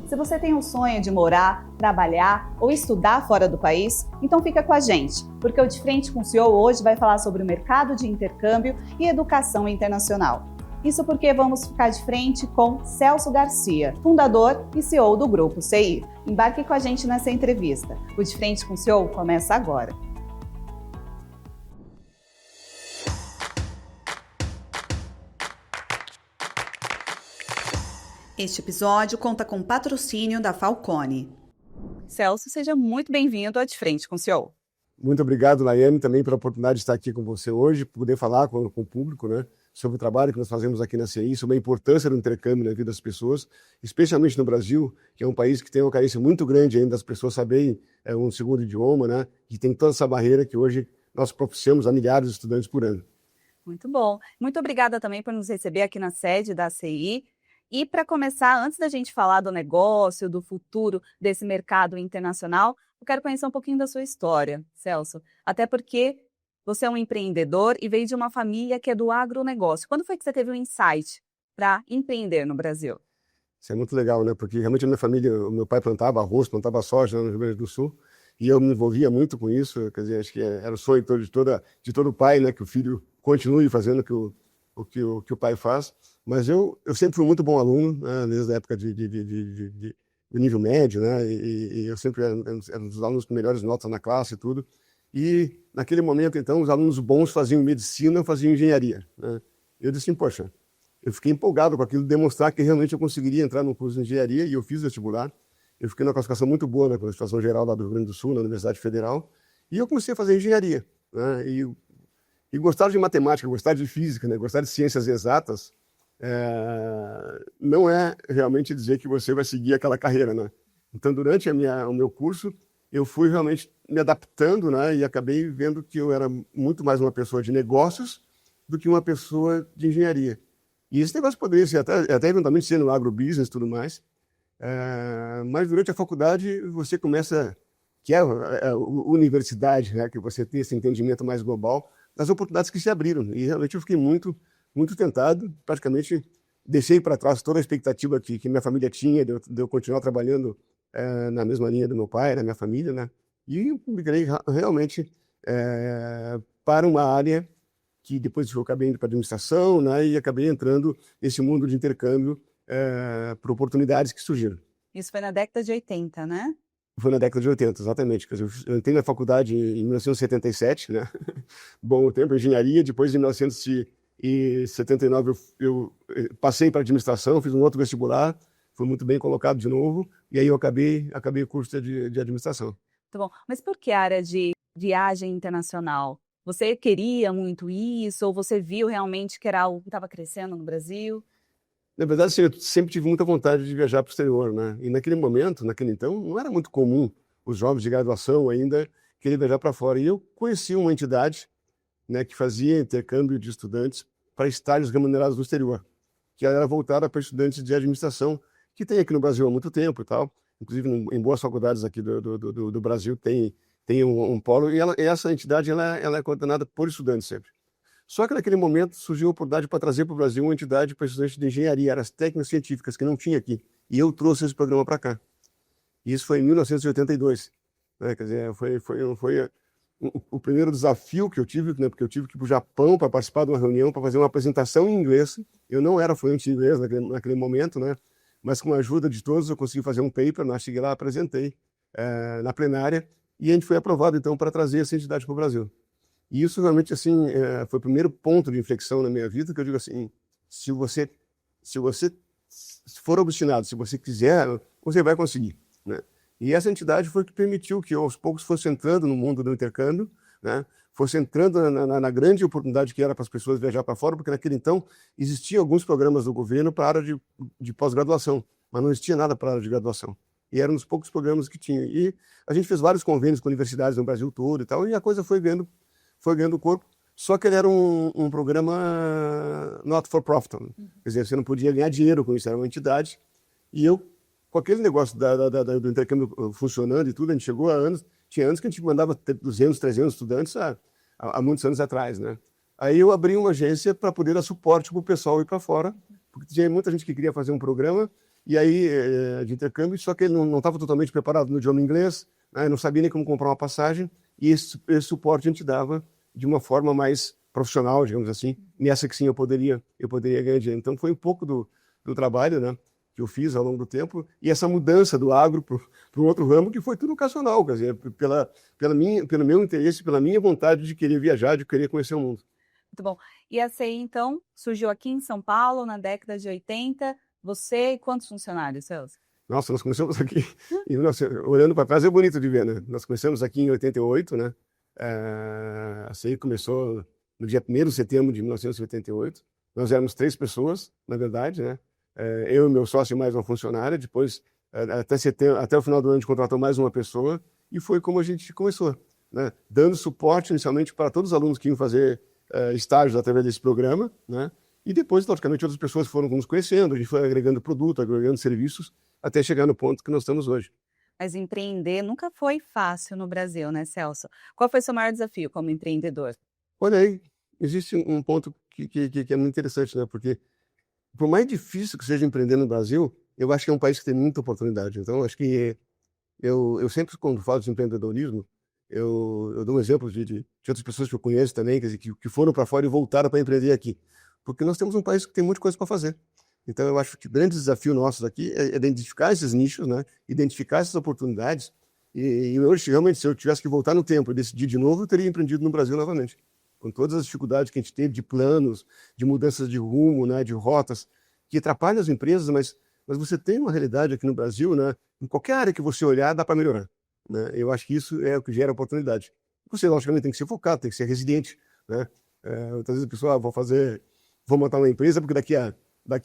Se você tem o sonho de morar, trabalhar ou estudar fora do país, então fica com a gente, porque o De Frente com o CEO hoje vai falar sobre o mercado de intercâmbio e educação internacional. Isso porque vamos ficar de frente com Celso Garcia, fundador e CEO do Grupo CI. Embarque com a gente nessa entrevista. O De Frente com o CEO começa agora. Este episódio conta com patrocínio da Falcone. Celso, seja muito bem-vindo ao De Frente com o CEO. Muito obrigado, Laiane, também pela oportunidade de estar aqui com você hoje, poder falar com o público, né, sobre o trabalho que nós fazemos aqui na CI, sobre a importância do intercâmbio na vida das pessoas, especialmente no Brasil, que é um país que tem uma carência muito grande ainda das pessoas saberem um segundo idioma, né, e tem toda essa barreira que hoje nós propiciamos a milhares de estudantes por ano. Muito bom. Muito obrigada também por nos receber aqui na sede da CI. E para começar, antes da gente falar do negócio, do futuro desse mercado internacional, eu quero conhecer um pouquinho da sua história, Celso. Até porque você é um empreendedor e veio de uma família que é do agronegócio. Quando foi que você teve um insight para empreender no Brasil? Isso é muito legal, né? Porque realmente a minha família, o meu pai plantava arroz, plantava soja no Rio Grande do Sul, e eu me envolvia muito com isso. Quer dizer, acho que era o sonho de todo pai, né? Que o filho continue fazendo o que o pai faz. Mas eu sempre fui muito bom aluno, né, desde a época de nível médio, né, e eu sempre era um dos alunos com melhores notas na classe e tudo. E naquele momento, então, os alunos bons faziam medicina, faziam engenharia, né. Eu disse assim, poxa, eu fiquei empolgado com aquilo, demonstrar que realmente eu conseguiria entrar no curso de engenharia, e eu fiz vestibular. Eu fiquei numa classificação muito boa na classificação geral lá do Rio Grande do Sul, na Universidade Federal, e eu comecei a fazer engenharia, né, e gostar de matemática, gostar de física, né, gostar de ciências exatas, não é realmente dizer que você vai seguir aquela carreira, né? Então, durante o meu curso, eu fui realmente me adaptando, né? E acabei vendo que eu era muito mais uma pessoa de negócios do que uma pessoa de engenharia. E esse negócio poderia ser até eventualmente ser no agrobusiness e tudo mais. Mas durante a faculdade, você começa, que é a universidade, né? Que você tem esse entendimento mais global das oportunidades que se abriram. E realmente eu fiquei muito tentado, praticamente deixei para trás toda a expectativa que minha família tinha de eu continuar trabalhando na mesma linha do meu pai, na minha família, né? E migrei realmente para uma área que depois eu acabei indo para administração, né? E acabei entrando nesse mundo de intercâmbio por oportunidades que surgiram. Isso foi na década de 80, né? Foi na década de 80, exatamente. Quer dizer, eu entrei na faculdade em 1977, né? Bom tempo, engenharia, depois em 1979 eu passei para administração, fiz um outro vestibular, fui muito bem colocado de novo, e aí eu acabei o curso de administração. Muito bom. Mas por que a área de viagem internacional? Você queria muito isso, ou você viu realmente que era algo que estava crescendo no Brasil? Na verdade, assim, eu sempre tive muita vontade de viajar para o exterior, né? E naquele então, não era muito comum os jovens de graduação ainda quererem viajar para fora. E eu conheci uma entidade, né, que fazia intercâmbio de estudantes para estágios remunerados no exterior, que era voltada para estudantes de administração, que tem aqui no Brasil há muito tempo e tal. Inclusive, em boas faculdades aqui do Brasil tem um polo, e essa entidade ela é coordenada por estudantes sempre. Só que naquele momento surgiu a oportunidade para trazer para o Brasil uma entidade para estudantes de engenharia, áreas técnicas científicas, que não tinha aqui. E eu trouxe esse programa para cá. E isso foi em 1982. Né? Quer dizer, foi o primeiro desafio que eu tive, né? Porque eu tive que ir para o Japão para participar de uma reunião, para fazer uma apresentação em inglês. Eu não era fluente em inglês naquele momento, né? Mas com a ajuda de todos eu consegui fazer um paper, né? Cheguei lá, apresentei na plenária, e a gente foi aprovado, então, para trazer essa entidade para o Brasil. E isso realmente, assim, foi o primeiro ponto de inflexão na minha vida, que eu digo assim, se você for obstinado, se você quiser, você vai conseguir, né? E essa entidade foi que permitiu que eu, aos poucos, fosse entrando no mundo do intercâmbio, né? Fosse entrando na grande oportunidade que era para as pessoas viajar para fora, porque naquele então existiam alguns programas do governo para a área de pós-graduação, mas não existia nada para a área de graduação. E eram os poucos programas que tinha. E a gente fez vários convênios com universidades no Brasil todo e tal, e a coisa foi ganhando corpo, só que ele era um programa not for profit. Quer dizer, você não podia ganhar dinheiro com isso, era uma entidade. E eu, com aquele negócio do intercâmbio funcionando e tudo, a gente chegou a anos, tinha anos que a gente mandava 200, 300 estudantes há muitos anos atrás, né? Aí eu abri uma agência para poder dar suporte para o pessoal ir para fora, porque tinha muita gente que queria fazer um programa e aí de intercâmbio, só que ele não estava totalmente preparado no idioma inglês, né, não sabia nem como comprar uma passagem, e esse suporte a gente dava de uma forma mais profissional, digamos assim, nessa que sim eu poderia ganhar dinheiro. Então foi um pouco do trabalho, né, que eu fiz ao longo do tempo, e essa mudança do agro para o outro ramo, que foi tudo ocasional, quer dizer, pelo meu interesse, pela minha vontade de querer viajar, de querer conhecer o mundo. Muito bom. E a CI, então, surgiu aqui em São Paulo na década de 80. Você e quantos funcionários, Celso? Nossa, nós começamos aqui, e olhando para trás é bonito de ver, né? Nós começamos aqui em 88, né? A CI começou no dia 1º de setembro de 1988. Nós éramos 3 pessoas, na verdade, né? Eu e meu sócio e mais uma funcionária. Depois, até o final do ano, a gente contratou mais uma pessoa e foi como a gente começou, né? Dando suporte inicialmente para todos os alunos que iam fazer estágios através desse programa, né? E depois, logicamente, outras pessoas foram nos conhecendo, a gente foi agregando produto, agregando serviços, até chegar no ponto que nós estamos hoje. Mas empreender nunca foi fácil no Brasil, né, Celso? Qual foi o seu maior desafio como empreendedor? Olha aí, existe um ponto que é muito interessante, né? Porque por mais difícil que seja empreender no Brasil, eu acho que é um país que tem muita oportunidade. Então, acho que eu sempre, quando falo de empreendedorismo, eu dou um exemplo de outras pessoas que eu conheço também, quer dizer, que foram para fora e voltaram para empreender aqui. Porque nós temos um país que tem muita coisa para fazer. Então, eu acho que o grande desafio nosso aqui é identificar esses nichos, né? Identificar essas oportunidades. E hoje, realmente, se eu tivesse que voltar no tempo e decidir de novo, eu teria empreendido no Brasil novamente. Com todas as dificuldades que a gente teve de planos, de mudanças de rumo, né? De rotas, que atrapalham as empresas, mas você tem uma realidade aqui no Brasil, né? Em qualquer área que você olhar, dá para melhorar, né? Eu acho que isso é o que gera oportunidade. Você, logicamente, tem que ser focado, tem que ser resiliente, né? Muitas vezes a pessoa, vou montar uma empresa porque daqui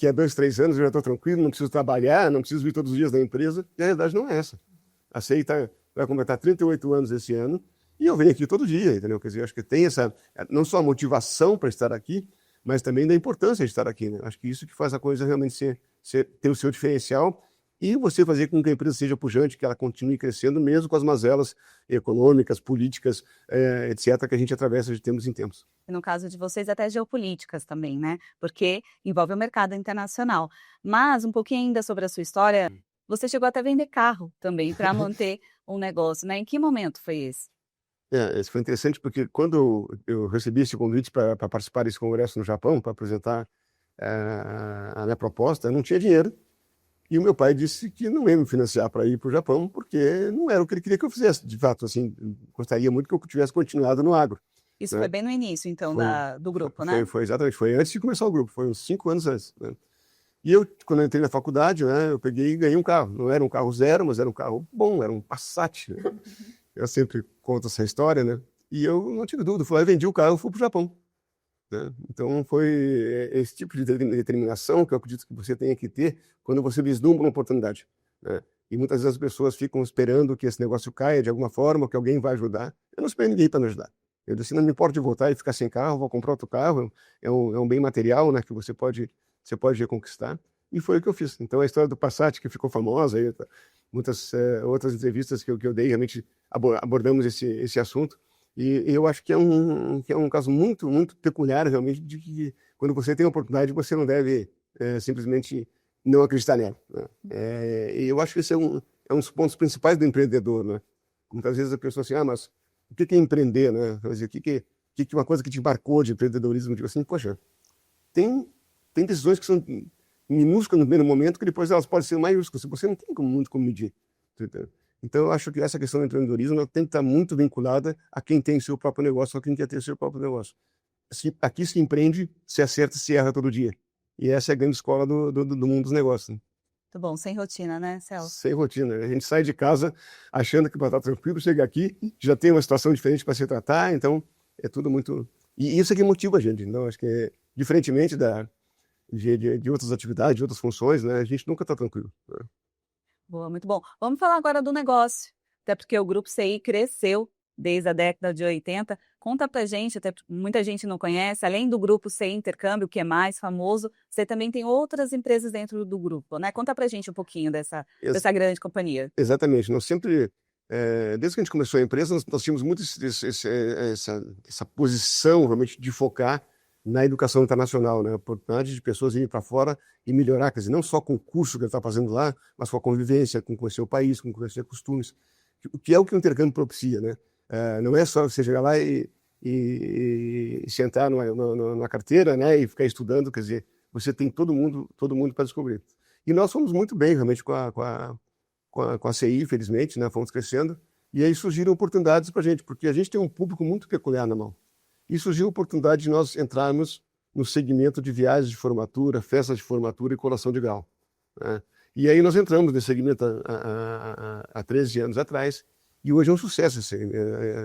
a 2, 3 anos eu já estou tranquilo, não preciso trabalhar, não preciso vir todos os dias na empresa. E a realidade não é essa. A CI vai completar 38 anos esse ano e eu venho aqui todo dia, entendeu? Quer dizer, eu acho que tem essa, não só a motivação para estar aqui, mas também da importância de estar aqui, né? Acho que isso que faz a coisa realmente ter o seu diferencial e você fazer com que a empresa seja pujante, que ela continue crescendo, mesmo com as mazelas econômicas, políticas, etc., que a gente atravessa de tempos em tempos. E no caso de vocês, até geopolíticas também, né? Porque envolve o mercado internacional. Mas, um pouquinho ainda sobre a sua história, você chegou até a vender carro também para manter um negócio, né? Em que momento foi esse? Isso foi interessante porque quando eu recebi esse convite para participar desse congresso no Japão, para apresentar a minha proposta, eu não tinha dinheiro. E o meu pai disse que não ia me financiar para ir para o Japão, porque não era o que ele queria que eu fizesse. De fato, assim, gostaria muito que eu tivesse continuado no agro. Isso Né? foi bem no início, então, Foi, do grupo, né? foi exatamente, foi antes de começar o grupo, foi uns 5 anos antes. Né? E eu, quando eu entrei na faculdade, né, eu peguei e ganhei um carro. Não era um carro zero, mas era um carro bom, era um Passat. Né? Eu sempre conto essa história, né? E eu não tive dúvida, fui lá e vendi o carro e fui para o Japão. Né? Então foi esse tipo de determinação que eu acredito que você tenha que ter quando você vislumbra uma oportunidade. Né? E muitas vezes as pessoas ficam esperando que esse negócio caia de alguma forma, que alguém vai ajudar. Eu não esperei ninguém para me ajudar. Eu disse, não me importa de voltar e ficar sem carro, vou comprar outro carro, é um bem material, né, que você pode reconquistar. E foi o que eu fiz. Então a história do Passat, que ficou famosa, aí, muitas outras entrevistas que eu dei, realmente abordamos esse assunto. E eu acho que é um caso muito, muito peculiar, realmente, de que quando você tem a oportunidade, você não deve simplesmente não acreditar nela. Né? E eu acho que esse é um dos pontos principais do empreendedor. Né? Muitas vezes a pessoa assim, mas o que é empreender? Né? Quer dizer, o que é uma coisa que te embarcou de empreendedorismo? Tipo assim, poxa, tem decisões que são minúsculas no primeiro momento, que depois elas podem ser maiúsculas. Você não tem muito como medir. Então, eu acho que essa questão do empreendedorismo ela tem que estar muito vinculada a quem tem seu próprio negócio, a quem quer ter seu próprio negócio. Aqui se empreende, se acerta e se erra todo dia. E essa é a grande escola do mundo dos negócios. Né? Muito bom, sem rotina, né, Celso? Sem rotina. A gente sai de casa achando que vai estar tranquilo, chega aqui, já tem uma situação diferente para se tratar, então é tudo muito... E isso é que motiva a gente. Então, acho que, diferentemente de outras atividades, de outras funções, né, a gente nunca está tranquilo. Né? Boa, muito bom. Vamos falar agora do negócio, até porque o Grupo CI cresceu desde a década de 80. Conta pra gente, até muita gente não conhece, além do Grupo CI Intercâmbio, que é mais famoso, você também tem outras empresas dentro do grupo, né? Conta pra gente um pouquinho dessa grande companhia. Exatamente. Nós sempre, desde que a gente começou a empresa, nós tínhamos muito essa posição, realmente, de focar na educação internacional, né? A oportunidade de pessoas irem para fora e melhorar, quer dizer, não só com o curso que ele está fazendo lá, mas com a convivência, com conhecer o país, com conhecer costumes, o que é o que o intercâmbio propicia, né? Não é só você chegar lá e sentar numa carteira, né, e ficar estudando, quer dizer, você tem todo mundo para descobrir. E nós fomos muito bem, realmente, com a CI, felizmente, né, fomos crescendo, e aí surgiram oportunidades para a gente, porque a gente tem um público muito peculiar na mão. E surgiu a oportunidade de nós entrarmos no segmento de viagens de formatura, festas de formatura e colação de grau, né? E aí nós entramos nesse segmento há 13 anos atrás, e hoje é um sucesso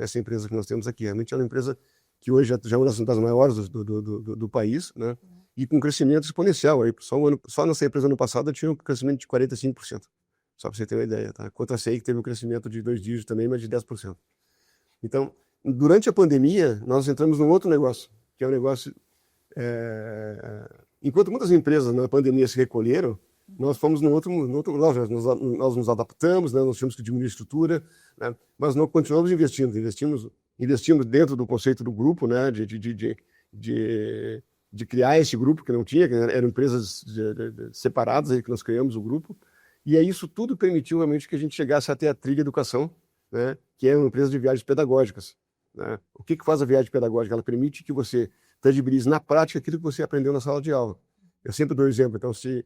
essa empresa que nós temos aqui. Realmente é uma empresa que hoje já é uma das maiores do país, né? E com crescimento exponencial. Aí, só nossa empresa no passado tinha um crescimento de 45%. Só para você ter uma ideia, tá? Quanto a CI, que teve um crescimento de 2 dígitos também, mas de 10%. Então, durante a pandemia, nós entramos num outro negócio, que é um negócio... Enquanto muitas empresas na pandemia se recolheram, nós fomos num outro nós nos adaptamos, né? Nós tínhamos que diminuir a estrutura, né? Mas nós continuamos investindo. Investimos dentro do conceito do grupo, né? De criar esse grupo que não tinha, que eram empresas separadas, aí que nós criamos o grupo. E aí isso tudo permitiu realmente que a gente chegasse até a Trilha Educação, né? Que é uma empresa de viagens pedagógicas, né? O que faz a viagem pedagógica? Ela permite que você tangibilize na prática aquilo que você aprendeu na sala de aula. Eu sempre dou exemplo. Então, se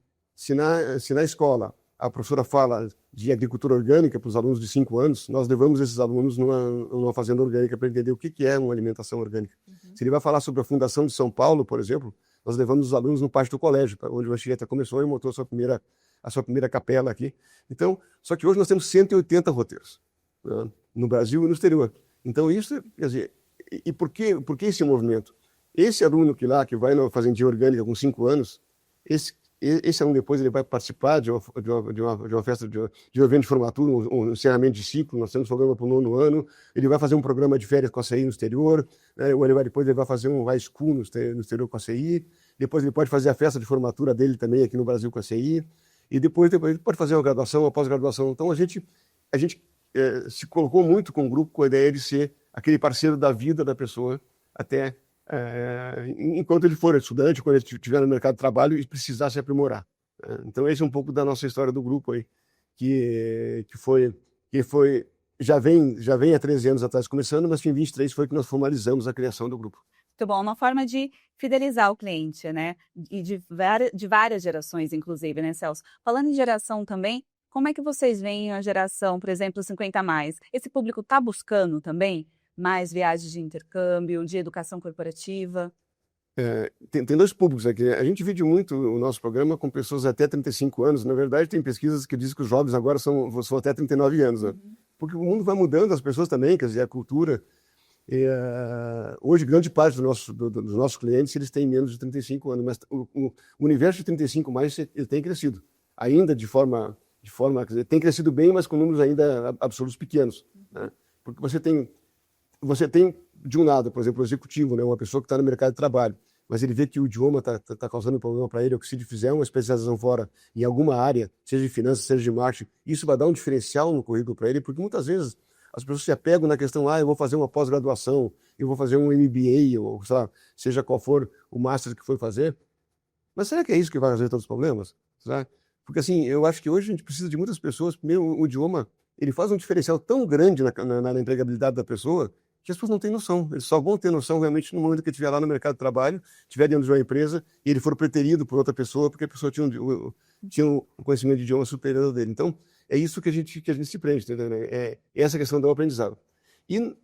na escola a professora fala de agricultura orgânica para os alunos de 5 anos, nós levamos esses alunos numa fazenda orgânica para entender o que é uma alimentação orgânica. Se ele vai falar sobre a Fundação de São Paulo, por exemplo, nós levamos os alunos no pátio do colégio, onde o Anchieta começou e montou a sua primeira capela aqui. Então, só que hoje nós temos 180 roteiros, né, no Brasil e no exterior. Então, isso, quer dizer, e por que esse movimento? Esse aluno que vai na fazendinha orgânica com 5 anos, esse aluno depois ele vai participar de uma festa de um evento de formatura, um encerramento de ciclo. Nós temos programa para o 9º ano. Ele vai fazer um programa de férias com a CI no exterior, né? Ou depois ele vai fazer um high school no exterior com a CI. Depois ele pode fazer a festa de formatura dele também aqui no Brasil com a CI. E depois ele pode fazer uma graduação, uma pós-graduação. Então a gente se colocou muito com o grupo com a ideia de ser aquele parceiro da vida da pessoa até enquanto ele for estudante, quando ele estiver no mercado de trabalho e precisar se aprimorar. Então esse é um pouco da nossa história do grupo aí, que já vem há 13 anos atrás começando, mas em 23 foi que nós formalizamos a criação do grupo. Muito bom, uma forma de fidelizar o cliente, né? E de várias gerações, inclusive, né, Celso? Falando em geração também, como é que vocês veem a geração, por exemplo, 50+? Esse público está buscando também mais viagens de intercâmbio, de educação corporativa? Tem 2 públicos aqui. A gente divide muito o nosso programa com pessoas até 35 anos. Na verdade, tem pesquisas que dizem que os jovens agora são até 39 anos. Né? Porque o mundo vai mudando, as pessoas também, quer dizer, a cultura. Hoje, grande parte dos nossos clientes eles têm menos de 35 anos, mas o universo de 35+, ele tem crescido. Ainda de forma, quer dizer, tem crescido bem, mas com números ainda absolutos pequenos. Né? Porque você tem, de um lado, por exemplo, o executivo, né, uma pessoa que está no mercado de trabalho, mas ele vê que o idioma está causando problema para ele, ou que se ele fizer uma especialização fora em alguma área, seja de finanças, seja de marketing, isso vai dar um diferencial no currículo para ele, porque muitas vezes as pessoas se apegam na questão, eu vou fazer uma pós-graduação, eu vou fazer um MBA, ou seja qual for o master que for fazer. Mas será que é isso que vai resolver todos os problemas? Será? Porque assim, eu acho que hoje a gente precisa de muitas pessoas, primeiro o idioma, ele faz um diferencial tão grande na empregabilidade da pessoa, que as pessoas não têm noção. Eles só vão ter noção realmente no momento que ele estiver lá no mercado de trabalho, estiver dentro de uma empresa e ele for preterido por outra pessoa, porque a pessoa tinha um conhecimento de idioma superior ao dele. Então, é isso que a gente se prende, entendeu? É essa questão do aprendizado. E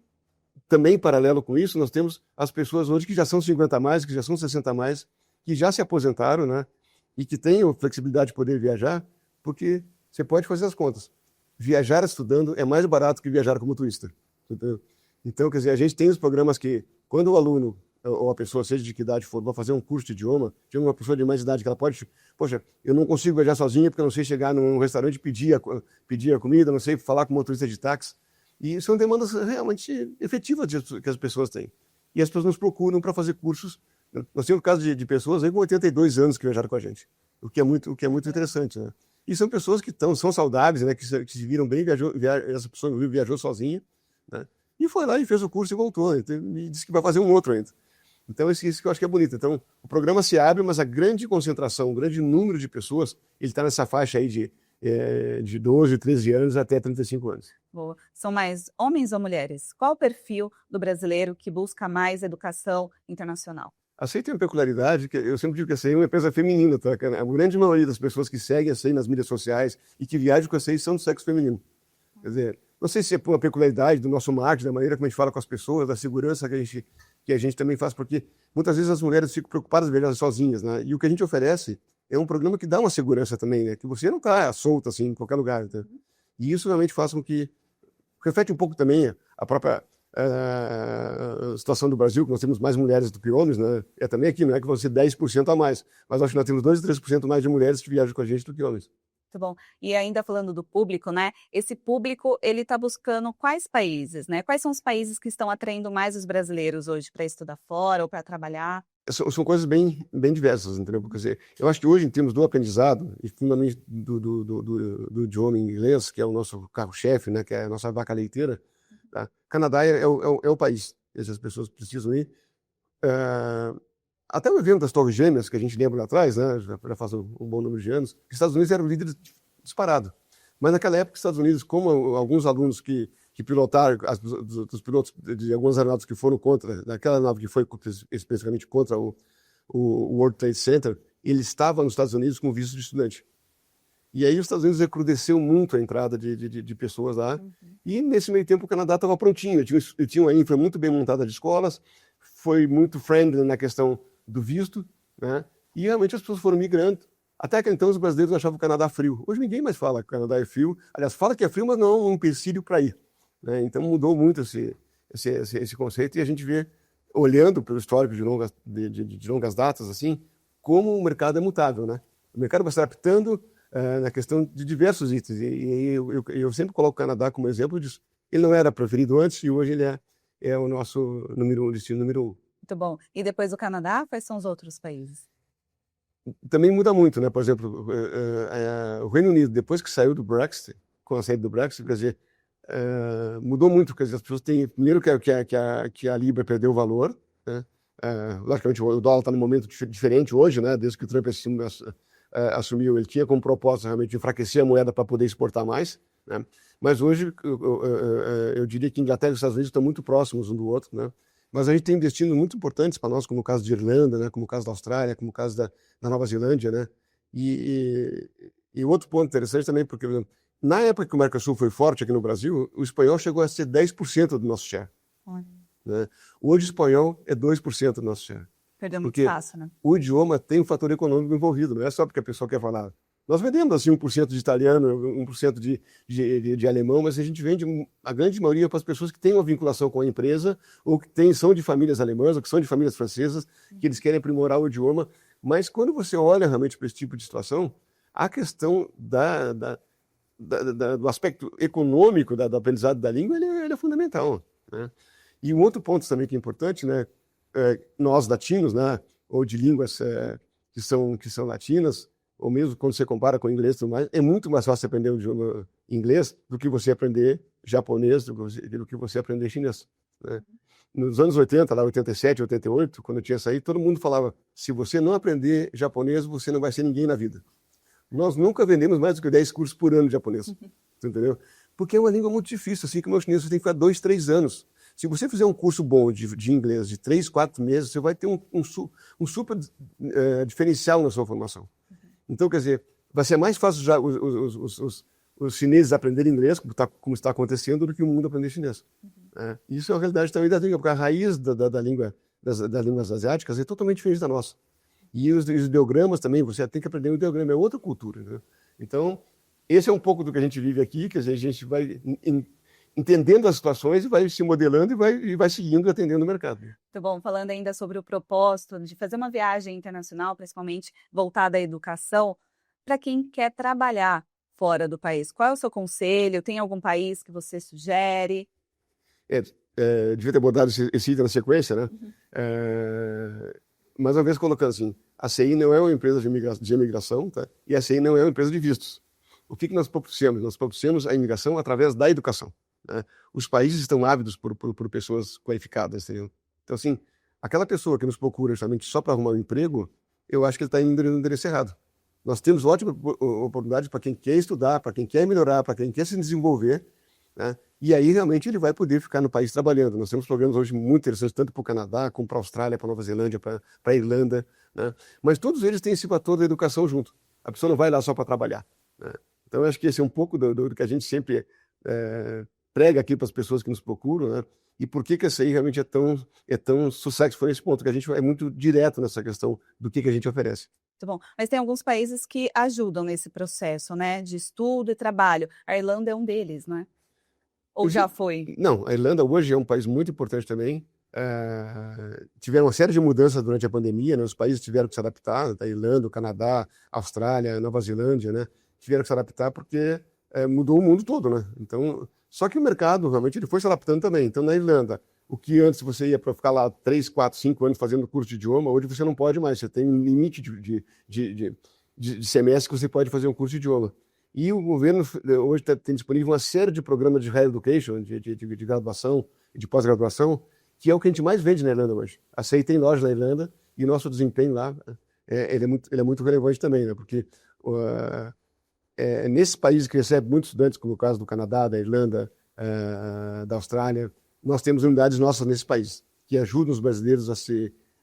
também, paralelo com isso, nós temos as pessoas hoje que já são 50+, que já são 60+, que já se aposentaram, né? E que têm a flexibilidade de poder viajar, porque você pode fazer as contas. Viajar estudando é mais barato que viajar como turista. Entendeu? Então, quer dizer, a gente tem os programas que, quando o aluno ou a pessoa, seja de que idade for, vai fazer um curso de idioma, tem uma pessoa de mais idade que ela pode, poxa, eu não consigo viajar sozinha porque eu não sei chegar num restaurante e pedir a comida, não sei falar com o motorista de táxi. E são demandas realmente efetivas que as pessoas têm. E as pessoas nos procuram para fazer cursos. Nós temos casos de pessoas aí com 82 anos que viajaram com a gente, o que é muito interessante, né? E são pessoas que são saudáveis, né, que se viram bem, essa pessoa viajou sozinha, né? E foi lá e fez o curso e voltou, e disse que vai fazer um outro ainda. Então, isso que eu acho que é bonito. Então, o programa se abre, mas a grande concentração, o grande número de pessoas, ele está nessa faixa aí de 12, 13 anos até 35 anos. Boa. São mais homens ou mulheres? Qual o perfil do brasileiro que busca mais educação internacional? A SEI tem uma peculiaridade, que eu sempre digo que a SEI é uma empresa feminina, tá? A grande maioria das pessoas que seguem a SEI nas mídias sociais e que viajam com a SEI são do sexo feminino. Quer dizer, não sei se é por uma peculiaridade do nosso marketing, da maneira como a gente fala com as pessoas, da segurança que a gente também faz, porque muitas vezes as mulheres ficam preocupadas de viajar sozinhas, né? E o que a gente oferece é um programa que dá uma segurança também, né? Que você não está solta assim em qualquer lugar, tá? E isso realmente faz com que reflete um pouco também a própria situação do Brasil, que nós temos mais mulheres do que homens, né? É também aqui, não é que vão ser 10% a mais, mas acho que nós temos 2 ou 3% mais de mulheres que viajam com a gente do que homens. Muito bom. E ainda falando do público, né? Esse público, ele está buscando quais países, né? Quais são os países que estão atraindo mais os brasileiros hoje para estudar fora ou para trabalhar? São coisas bem diversas, entendeu? Quer dizer, eu acho que hoje, em termos do aprendizado, e fundamentalmente do idioma inglês, que é o nosso carro-chefe, né? Que é a nossa vaca leiteira, tá? Canadá é o país. Essas pessoas precisam ir. Até o evento das Torres Gêmeas, que a gente lembra lá atrás, né? Já faz um bom número de anos, os Estados Unidos eram líderes disparado. Mas naquela época, os Estados Unidos, como alguns alunos que pilotaram, dos pilotos de algumas aeronaves que foram contra, daquela nave que foi especificamente contra o World Trade Center, ele estava nos Estados Unidos com visto de estudante. E aí os Estados Unidos recrudesceu muito a entrada de pessoas lá. E nesse meio tempo o Canadá estava prontinho. Ele tinha uma infra muito bem montada de escolas, foi muito friendly na questão do visto, né? E realmente as pessoas foram migrando. Até que então os brasileiros achavam o Canadá frio. Hoje ninguém mais fala que o Canadá é frio. Aliás, fala que é frio, mas não é um empecilho para ir, né? Então mudou muito esse conceito, e a gente vê, olhando pelo histórico de longas datas, assim, como o mercado é mutável, né? O mercado vai se adaptando na questão de diversos itens. E eu sempre coloco o Canadá como exemplo disso. Ele não era preferido antes e hoje ele é o nosso destino número 1. Muito bom. E depois do Canadá, quais são os outros países? Também muda muito, né? Por exemplo, o Reino Unido, depois que saiu do Brexit, com a saída do Brexit, quer dizer, mudou muito, quer dizer, as pessoas têm, primeiro que a Libra perdeu o valor, né? Logicamente o dólar está num momento diferente hoje, né? Desde que o Trump assumiu, ele tinha como propósito realmente enfraquecer a moeda para poder exportar mais, né? Mas hoje eu diria que Inglaterra e os Estados Unidos estão muito próximos um do outro, né? Mas a gente tem destinos muito importantes para nós, como o caso de Irlanda, né? Como o caso da Austrália, como o caso da Nova Zelândia, né? E outro ponto interessante também, porque, por exemplo, na época que o Mercosul foi forte aqui no Brasil, o espanhol chegou a ser 10% do nosso share, né? Hoje o espanhol é 2% do nosso share. Perdeu muito Porque espaço, né? o idioma tem um fator econômico envolvido, não é só porque a pessoa quer falar. Nós vendemos assim 1% de italiano, 1% de alemão, mas a gente vende a grande maioria para as pessoas que têm uma vinculação com a empresa, ou que são de famílias alemãs, ou que são de famílias francesas, que eles querem aprimorar o idioma. Mas quando você olha realmente para esse tipo de situação, a questão do aspecto econômico do aprendizado da língua ele é fundamental, né? E um outro ponto também que é importante, né? Nós latinos, né? Ou de línguas que são latinas, ou mesmo quando você compara com o inglês e tudo mais, é muito mais fácil aprender o idioma inglês do que você aprender japonês, do que você aprender chinês, né? Nos anos 80, lá 87, 88, quando eu tinha saído, todo mundo falava, se você não aprender japonês, você não vai ser ninguém na vida. Nós nunca vendemos mais do que 10 cursos por ano de japonês, entendeu? Porque é uma língua muito difícil, assim como o chinês, você tem que ficar 2, 3 anos. Se você fizer um curso bom de inglês de 3, 4 meses, você vai ter um super diferencial na sua formação. Então, quer dizer, vai ser mais fácil já os chineses aprenderem inglês, como está acontecendo, do que o mundo aprender chinês. Isso é a realidade também da língua, porque a raiz da língua, das línguas asiáticas é totalmente diferente da nossa. E os ideogramas também, você tem que aprender o ideograma, é outra cultura, né? Então, esse é um pouco do que a gente vive aqui, que a gente vai entendendo as situações e vai se modelando e vai seguindo e atendendo o mercado. Muito bom. Falando ainda sobre o propósito de fazer uma viagem internacional, principalmente voltada à educação, para quem quer trabalhar fora do país. Qual é o seu conselho? Tem algum país que você sugere? Devia ter abordado esse item na sequência, né? Mais uma vez colocando assim, a CI não é uma empresa de imigração, tá? E a CI não é uma empresa de vistos. O que nós propiciamos? Nós propiciamos a imigração através da educação, né? Os países estão ávidos por pessoas qualificadas, entendeu? Então, assim, aquela pessoa que nos procura justamente só para arrumar um emprego, eu acho que ele está indo no endereço errado. Nós temos ótimas oportunidades para quem quer estudar, para quem quer melhorar, para quem quer se desenvolver, né? E aí realmente ele vai poder ficar no país trabalhando. Nós temos programas hoje muito interessantes, tanto para o Canadá, como para a Austrália, para a Nova Zelândia, para a Irlanda, né? Mas todos eles têm esse fator da educação junto. A pessoa não vai lá só para trabalhar, né? Então eu acho que esse é um pouco do que a gente sempre prega aqui para as pessoas que nos procuram, né? E por que essa aí realmente é tão sucesso foi esse ponto, que a gente é muito direto nessa questão do que a gente oferece. Muito bom. Mas tem alguns países que ajudam nesse processo, né, de estudo e trabalho. A Irlanda é um deles, não é? Ou já foi? Não, a Irlanda hoje é um país muito importante também. Tiveram uma série de mudanças durante a pandemia, né? Os países tiveram que se adaptar, a Irlanda, o Canadá, a Austrália, a Nova Zelândia, né? Tiveram que se adaptar porque mudou o mundo todo, né? Então, só que o mercado realmente ele foi se adaptando também. Então, na Irlanda, o que antes você ia para ficar lá 3, 4, 5 anos fazendo curso de idioma, hoje você não pode mais. Você tem um limite de semestre que você pode fazer um curso de idioma. E o governo hoje tem disponível uma série de programas de higher education, de graduação e de pós-graduação, que é o que a gente mais vende na Irlanda hoje. A CEI tem loja na Irlanda e o nosso desempenho lá ele é muito relevante também, né? Porque nesses países que recebem muitos estudantes, como o caso do Canadá, da Irlanda, da Austrália, nós temos unidades nossas nesses países, que ajudam os brasileiros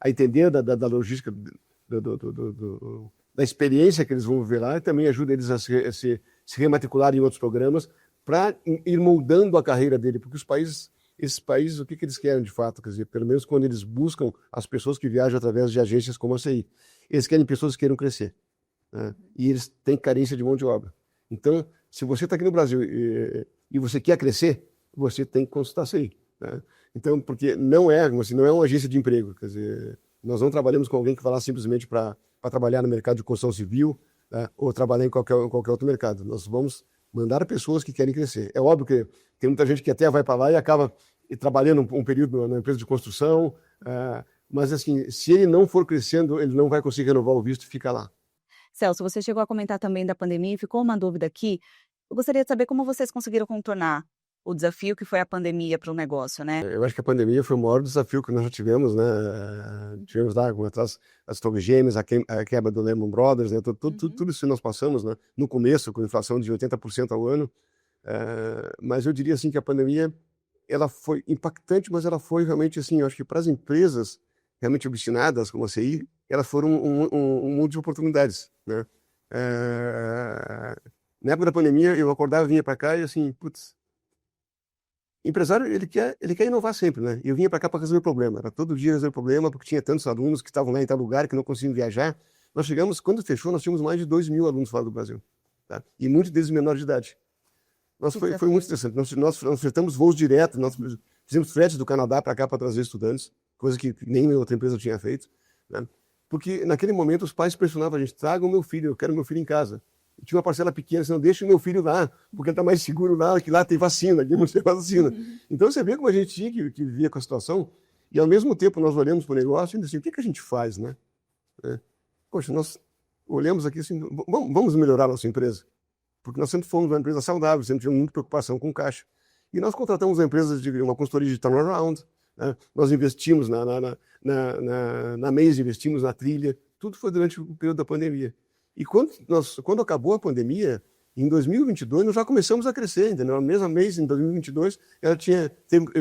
a entender da logística, da experiência que eles vão viver lá, e também ajuda eles a se rematricular em outros programas para ir moldando a carreira dele, porque esses países, o que eles querem de fato? Quer dizer, pelo menos quando eles buscam as pessoas que viajam através de agências como a CI, eles querem pessoas que queiram crescer, né? E eles têm carência de mão de obra. Então, se você está aqui no Brasil e você quer crescer, você tem que consultar a CI, né? Então, porque não é uma agência de emprego, quer dizer, nós não trabalhamos com alguém que vai lá simplesmente para trabalhar no mercado de construção civil, né, ou trabalhar em qualquer outro mercado. Nós vamos mandar pessoas que querem crescer. É óbvio que tem muita gente que até vai para lá e acaba trabalhando um período na empresa de construção, mas assim, se ele não for crescendo, ele não vai conseguir renovar o visto e ficar lá. Celso, você chegou a comentar também da pandemia e ficou uma dúvida aqui. Eu gostaria de saber como vocês conseguiram contornar o desafio que foi a pandemia para o negócio, né? Eu acho que a pandemia foi o maior desafio que nós já tivemos, né? Tivemos lá as Torres Gêmeas, a quebra do Lehman Brothers, né? Tudo isso que nós passamos, né? No começo, com inflação de 80% ao ano. Mas eu diria assim que a pandemia ela foi impactante, mas ela foi realmente assim, eu acho que para as empresas realmente obstinadas como a CI, elas foram um mundo de oportunidades, né? Na época da pandemia, eu acordava, vinha para cá e assim, putz, empresário, ele quer inovar sempre, né? Eu vinha para cá para resolver problema. Era todo dia resolver problema, porque tinha tantos alunos que estavam lá em tal lugar, que não conseguiam viajar. Nós chegamos, quando fechou, nós tínhamos mais de 2.000 alunos fora do Brasil, tá? E muitos deles menores de idade. Foi muito interessante. Nós fretamos voos diretos, nós fizemos fretes do Canadá para cá para trazer estudantes, coisa que nenhuma outra empresa tinha feito, né? Porque naquele momento os pais pressionavam a gente, traga o meu filho, eu quero meu filho em casa. E tinha uma parcela pequena, assim, não deixa o meu filho lá, porque ele está mais seguro lá, que lá tem vacina, aqui não tem vacina. Então você vê como a gente tinha que viver com a situação, e ao mesmo tempo nós olhamos para o negócio e assim, o que a gente faz, né? Poxa, nós olhamos aqui assim, vamos melhorar a nossa empresa, porque nós sempre fomos uma empresa saudável, sempre tivemos muita preocupação com caixa. E nós contratamos uma consultoria de turnaround, né? Nós investimos na Maze, investimos na Trilha, tudo foi durante o período da pandemia. E quando acabou a pandemia, em 2022, nós já começamos a crescer, entendeu? A mesma Maze, em 2022, ela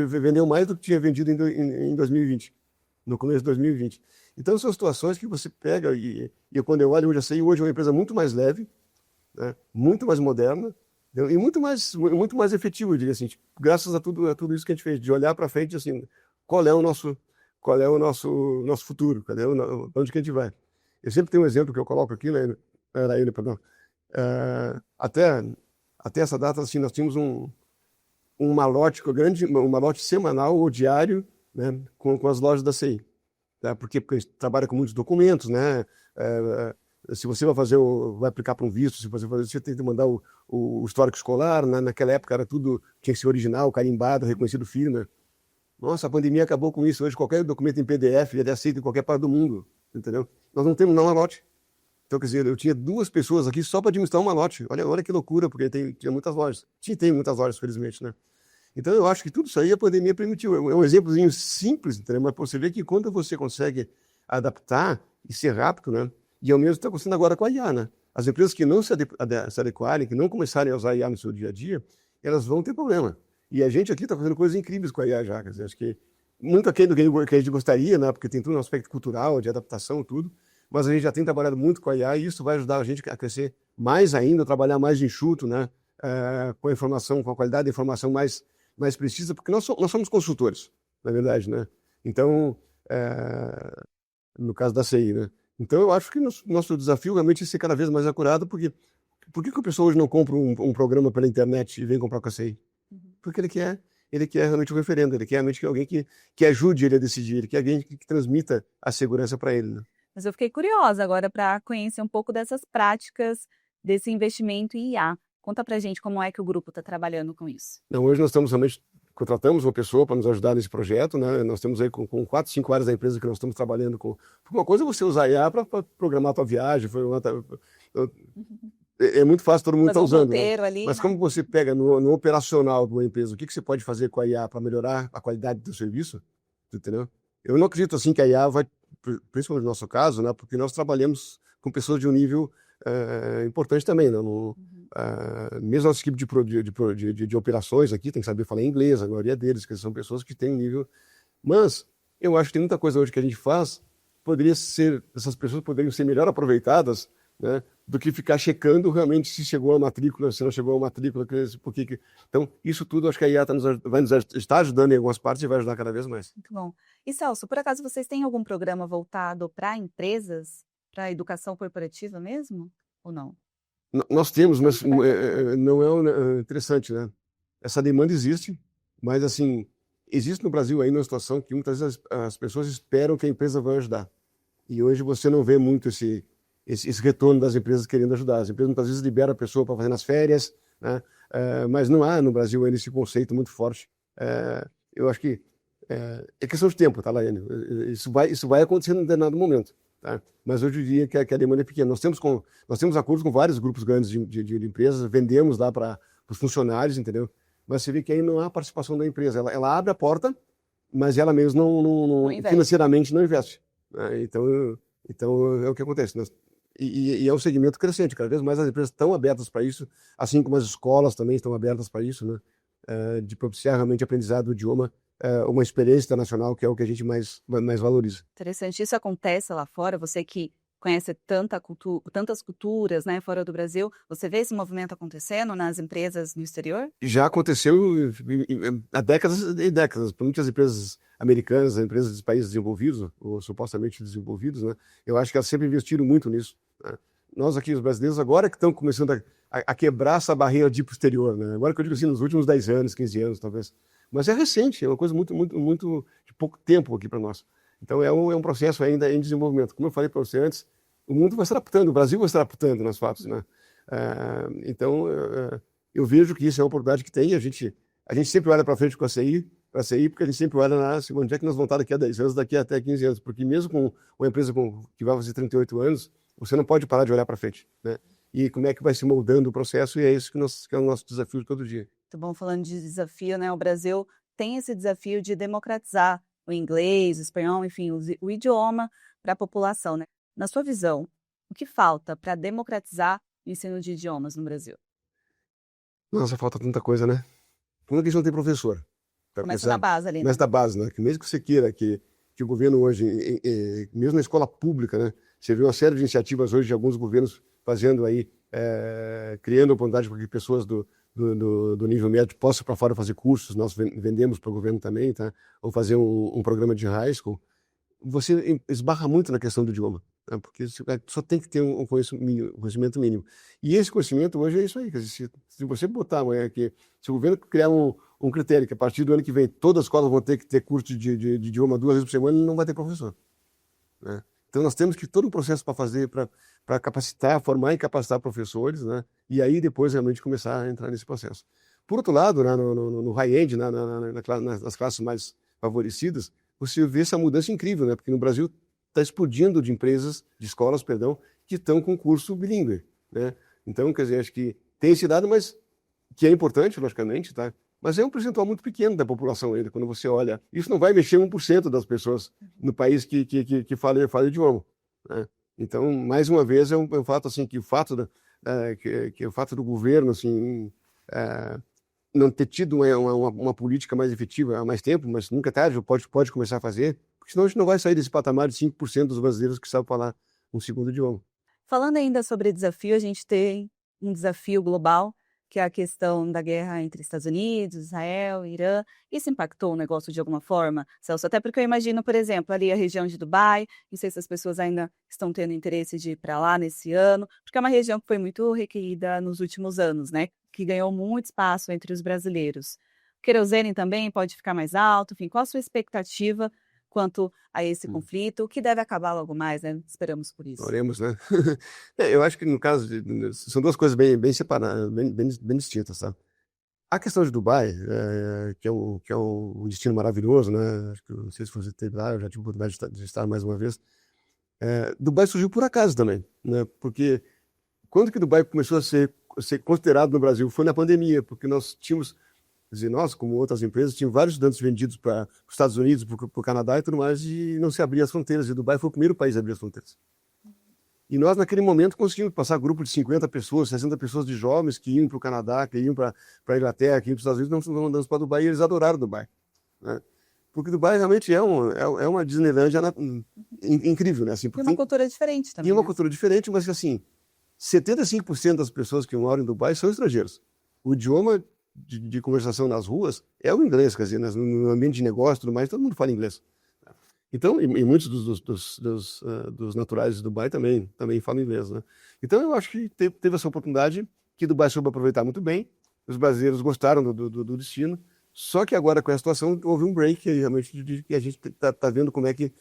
vendeu mais do que tinha vendido em 2020, no começo de 2020. Então, são situações que você pega, e quando eu olho, hoje é uma empresa muito mais leve, né? Muito mais moderna, entendeu? E muito mais efetiva, eu diria assim, tipo, graças a tudo isso que a gente fez, de olhar para frente, assim, qual é o nosso futuro, onde que a gente vai. Eu sempre tenho um exemplo que eu coloco aqui, né, perdão. Até essa data, assim, nós tínhamos um malote grande, um malote semanal ou diário, né, com as lojas da CI. Tá? Porque a gente trabalha com muitos documentos, né? Se você vai aplicar para um visto, você tem que mandar o histórico escolar, né? Naquela época era tudo, tinha que ser original, carimbado, reconhecido firma. Nossa, a pandemia acabou com isso. Hoje qualquer documento em PDF ele é aceito em qualquer parte do mundo, entendeu? Nós não temos malote. Então, quer dizer, eu tinha 2 pessoas aqui só para administrar um malote. Olha que loucura, porque tinha muitas lojas. Tem muitas lojas, felizmente, né? Então, eu acho que tudo isso aí a pandemia permitiu. É um exemplozinho simples, entendeu? Mas você vê que quando você consegue adaptar e ser rápido, né? E ao mesmo está acontecendo agora com a IA, né? As empresas que não se adequarem, que não começarem a usar a IA no seu dia a dia, elas vão ter problema. E a gente aqui está fazendo coisas incríveis com a IA já, quer dizer, acho que muito aquém do que a gente gostaria, né? Porque tem todo um aspecto cultural, de adaptação, tudo. Mas a gente já tem trabalhado muito com a IA e isso vai ajudar a gente a crescer mais ainda, trabalhar mais enxuto, né? Com a informação, com a qualidade da informação mais precisa, porque nós somos consultores, na verdade, né? Então, no caso da CI, né? Então, eu acho que nosso desafio realmente é ser cada vez mais acurado, porque por que a pessoa hoje não compra um programa pela internet e vem comprar com a CI? Porque ele quer realmente um referendo, ele quer realmente alguém que ajude ele a decidir, ele quer alguém que transmita a segurança para ele, né? Mas eu fiquei curiosa agora para conhecer um pouco dessas práticas desse investimento em IA. Conta pra gente como é que o grupo está trabalhando com isso. Não, hoje nós estamos realmente contratamos uma pessoa para nos ajudar nesse projeto, né? Nós temos aí com 4, 5 áreas da empresa que nós estamos trabalhando com. Uma coisa é você usar IA para programar a tua viagem, é muito fácil, todo mundo está usando, né? Ali, mas como você pega no operacional de uma empresa, o que você pode fazer com a IA para melhorar a qualidade do serviço? Entendeu? Eu não acredito assim que a IA vai, principalmente no nosso caso, né? Porque nós trabalhamos com pessoas de um nível importante também, né? Mesmo nossa equipe de operações aqui tem que saber falar inglês, a maioria deles, que são pessoas que têm um nível. Mas eu acho que tem muita coisa hoje que a gente faz, essas pessoas poderiam ser melhor aproveitadas, né, do que ficar checando realmente se chegou a matrícula, se não chegou a matrícula, Então, isso tudo acho que a IA está ajudando em algumas partes e vai ajudar cada vez mais. Muito bom. E Celso, por acaso vocês têm algum programa voltado para empresas, para educação corporativa mesmo, ou não? Nós temos, mas não é interessante, né? Essa demanda existe, mas assim, existe no Brasil ainda uma situação que muitas vezes as pessoas esperam que a empresa vai ajudar. E hoje você não vê muito esse retorno das empresas querendo ajudar. As empresas muitas vezes liberam a pessoa para fazer nas férias, né? Mas não há no Brasil ainda esse conceito muito forte. Eu acho que é questão de tempo, tá, Laiane? Isso vai acontecer em determinado momento, tá? Mas eu diria que a demanda é pequena. Nós temos acordos com vários grupos grandes de empresas, vendemos lá para os funcionários, entendeu? Mas você vê que aí não há participação da empresa. Ela abre a porta, mas ela mesmo não financeiramente não investe, né? Então é o que acontece. E é um segmento crescente, cada vez mais as empresas estão abertas para isso, assim como as escolas também estão abertas para isso, né? De propiciar realmente aprendizado do idioma, uma experiência internacional, que é o que a gente mais valoriza. Interessante. Isso acontece lá fora? Você que conhece tantas culturas, né, fora do Brasil, você vê esse movimento acontecendo nas empresas no exterior? Já aconteceu há décadas e décadas. Para muitas empresas americanas, empresas de países desenvolvidos, ou supostamente desenvolvidos, né, eu acho que elas sempre investiram muito nisso, né? Nós aqui, os brasileiros, agora que estão começando a quebrar essa barreira de ir para o exterior, né? Agora que eu digo assim, nos últimos 10 anos, 15 anos, talvez. Mas é recente, é uma coisa muito de pouco tempo aqui para nós. Então é um processo ainda em desenvolvimento. Como eu falei para você antes, o mundo vai se adaptando, o Brasil vai se adaptando nos fatos, né? Então eu vejo que isso é uma oportunidade que tem. A gente sempre olha para frente com a CI, porque a gente sempre olha onde é que nós vamos estar daqui a 10 anos, daqui até 15 anos. Porque mesmo com uma empresa que vai fazer 38 anos, você não pode parar de olhar para frente, né? E como é que vai se moldando o processo, e é isso que é o nosso desafio de todo dia. Muito bom, falando de desafio, né? O Brasil tem esse desafio de democratizar o inglês, o espanhol, enfim, o idioma para a população, né? Na sua visão, o que falta para democratizar o ensino de idiomas no Brasil? Nossa, falta tanta coisa, né? Primeiro que a gente não tem professor. Começa da base ali, né? Começa da base, né? Que mesmo que você queira que o governo hoje, mesmo na escola pública, né? Você vê uma série de iniciativas hoje de alguns governos fazendo aí, criando oportunidades para que pessoas do nível médio possam para fora fazer cursos. Nós vendemos para o governo também, tá? Ou fazer um programa de high school. Você esbarra muito na questão do idioma, né? Porque só tem que ter um conhecimento mínimo. E esse conhecimento hoje é isso aí. Quer dizer, se você botar amanhã aqui, se o governo criar um critério que a partir do ano que vem todas as escolas vão ter que ter curso de idioma 2 vezes por semana, não vai ter professor, né? Então nós temos que todo um processo para fazer, para capacitar, formar e capacitar professores, né? E aí depois realmente começar a entrar nesse processo. Por outro lado, né, no high-end, nas classes mais favorecidas, você vê essa mudança incrível, né? Porque no Brasil está explodindo de escolas, que estão com curso bilíngue, né? Então, quer dizer, acho que tem esse dado, mas que é importante, logicamente, tá? Mas é um percentual muito pequeno da população ainda, quando você olha. Isso não vai mexer 1% das pessoas no país que fala idioma, né? Então, mais uma vez, é um fato assim, que o fato, que o fato do governo assim, não ter tido uma política mais efetiva há mais tempo, mas nunca é tarde, pode começar a fazer, porque senão a gente não vai sair desse patamar de 5% dos brasileiros que sabem falar um segundo idioma. Falando ainda sobre desafio, a gente tem um desafio global, que é a questão da guerra entre Estados Unidos, Israel, Irã. Isso impactou o negócio de alguma forma, Celso? Até porque eu imagino, por exemplo, ali a região de Dubai, não sei se as pessoas ainda estão tendo interesse de ir para lá nesse ano, porque é uma região que foi muito requerida nos últimos anos, né? Que ganhou muito espaço entre os brasileiros. O querosene também pode ficar mais alto, enfim, qual a sua expectativa quanto a esse conflito, que deve acabar logo mais, né? Esperamos por isso. Oremos, né? Eu acho que no caso são duas coisas bem separadas, bem distintas, tá? A questão de Dubai, que é um destino maravilhoso, né? Acho que não sei se você teve lá, eu já tive a oportunidade de estar mais uma vez. Dubai surgiu por acaso também, né? Porque quando que Dubai começou a ser considerado no Brasil? Foi na pandemia, porque nós tínhamos, quer dizer, nós, como outras empresas, tínhamos vários estudantes vendidos para os Estados Unidos, para o Canadá e tudo mais, e não se abria as fronteiras. E Dubai foi o primeiro país a abrir as fronteiras. E nós, naquele momento, conseguimos passar grupo de 50 pessoas, 60 pessoas de jovens que iam para o Canadá, que iam para a Inglaterra, que iam para os Estados Unidos, não mandamos para Dubai, e eles adoraram Dubai, né? Porque Dubai realmente é uma Disneylândia incrível, né? Assim, E uma cultura diferente também, e uma né? cultura diferente, mas assim, 75% das pessoas que moram em Dubai são estrangeiros. O idioma de conversação nas ruas é o inglês, quer dizer, no ambiente de negócio e tudo mais, todo mundo fala inglês. Então, e muitos dos naturais de Dubai também falam inglês, né? Então, eu acho que teve essa oportunidade, que Dubai soube aproveitar muito bem, os brasileiros gostaram do destino, só que agora, com a situação, houve um break aí, realmente, que a gente está vendo como é que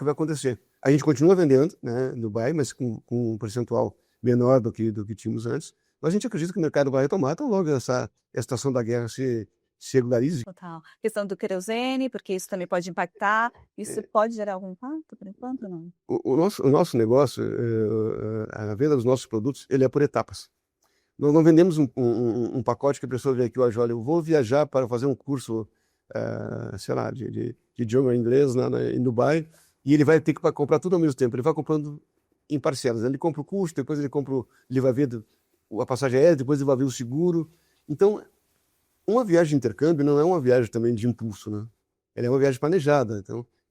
vai acontecer. A gente continua vendendo, né, em Dubai, mas com um percentual menor do que tínhamos antes, mas a gente acredita que o mercado vai retomar, então logo essa situação da guerra se regularize. Total. Questão do querosene, porque isso também pode impactar. Isso pode gerar algum impacto, por enquanto, não? O nosso negócio, a venda dos nossos produtos, ele é por etapas. Nós não vendemos um pacote que a pessoa vem aqui, olha, eu vou viajar para fazer um curso, sei lá, de idioma inglês em Dubai, e ele vai ter que comprar tudo ao mesmo tempo. Ele vai comprando em parcelas. Ele compra o custo, depois ele vai ver a passagem aérea, depois ele vai ver o seguro. Então, uma viagem de intercâmbio não é uma viagem também de impulso, né? Ela é uma viagem planejada.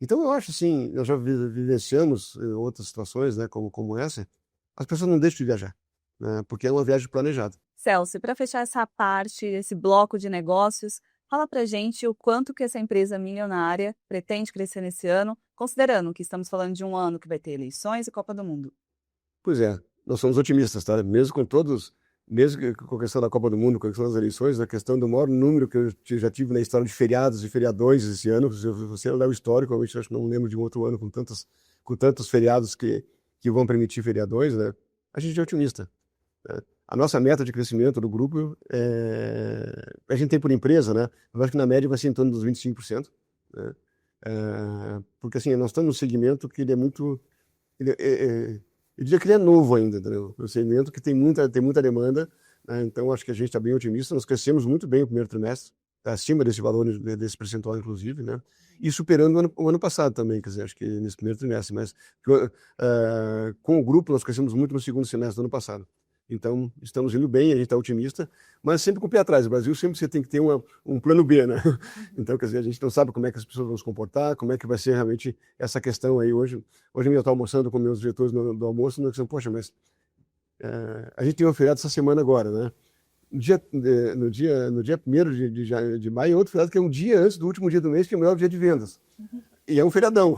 Então eu acho assim, nós já vivenciamos outras situações, né, como essa, as pessoas não deixam de viajar, né, porque é uma viagem planejada. Celso, para fechar essa parte, esse bloco de negócios, fala para gente o quanto que essa empresa milionária pretende crescer nesse ano, considerando que estamos falando de um ano que vai ter eleições e Copa do Mundo. Pois é, nós somos otimistas, tá? Mesmo com a questão da Copa do Mundo, com a questão das eleições, a questão do maior número que eu já tive na história de feriados e feriadões esse ano, se você olhar o histórico, eu acho que não lembro de um outro ano com tantos feriados que vão permitir feriadões, né? A gente é otimista, né? A nossa meta de crescimento do grupo, a gente tem por empresa, né? Eu acho que na média vai ser em torno dos 25%, né? Porque assim, nós estamos num segmento que ele é muito... eu diria que ele é novo ainda, entendeu? Um segmento que tem muita demanda, né? Então acho que a gente está bem otimista. Nós crescemos muito bem o primeiro trimestre, tá acima desse valor, desse percentual, inclusive, né? E superando o ano passado também, quer dizer, acho que nesse primeiro trimestre. Mas com o grupo nós crescemos muito no segundo semestre do ano passado. Então, estamos indo bem, a gente está otimista, mas sempre com o pé atrás. O Brasil sempre você tem que ter um plano B, né? Então, quer dizer, a gente não sabe como é que as pessoas vão se comportar, como é que vai ser realmente essa questão aí hoje. Hoje eu estou almoçando com meus diretores do almoço, e nós dizemos, poxa, mas a gente tem um feriado essa semana agora, né? No dia 1º de maio, é outro feriado que é um dia antes do último dia do mês, que é o maior dia de vendas. E é um feriadão.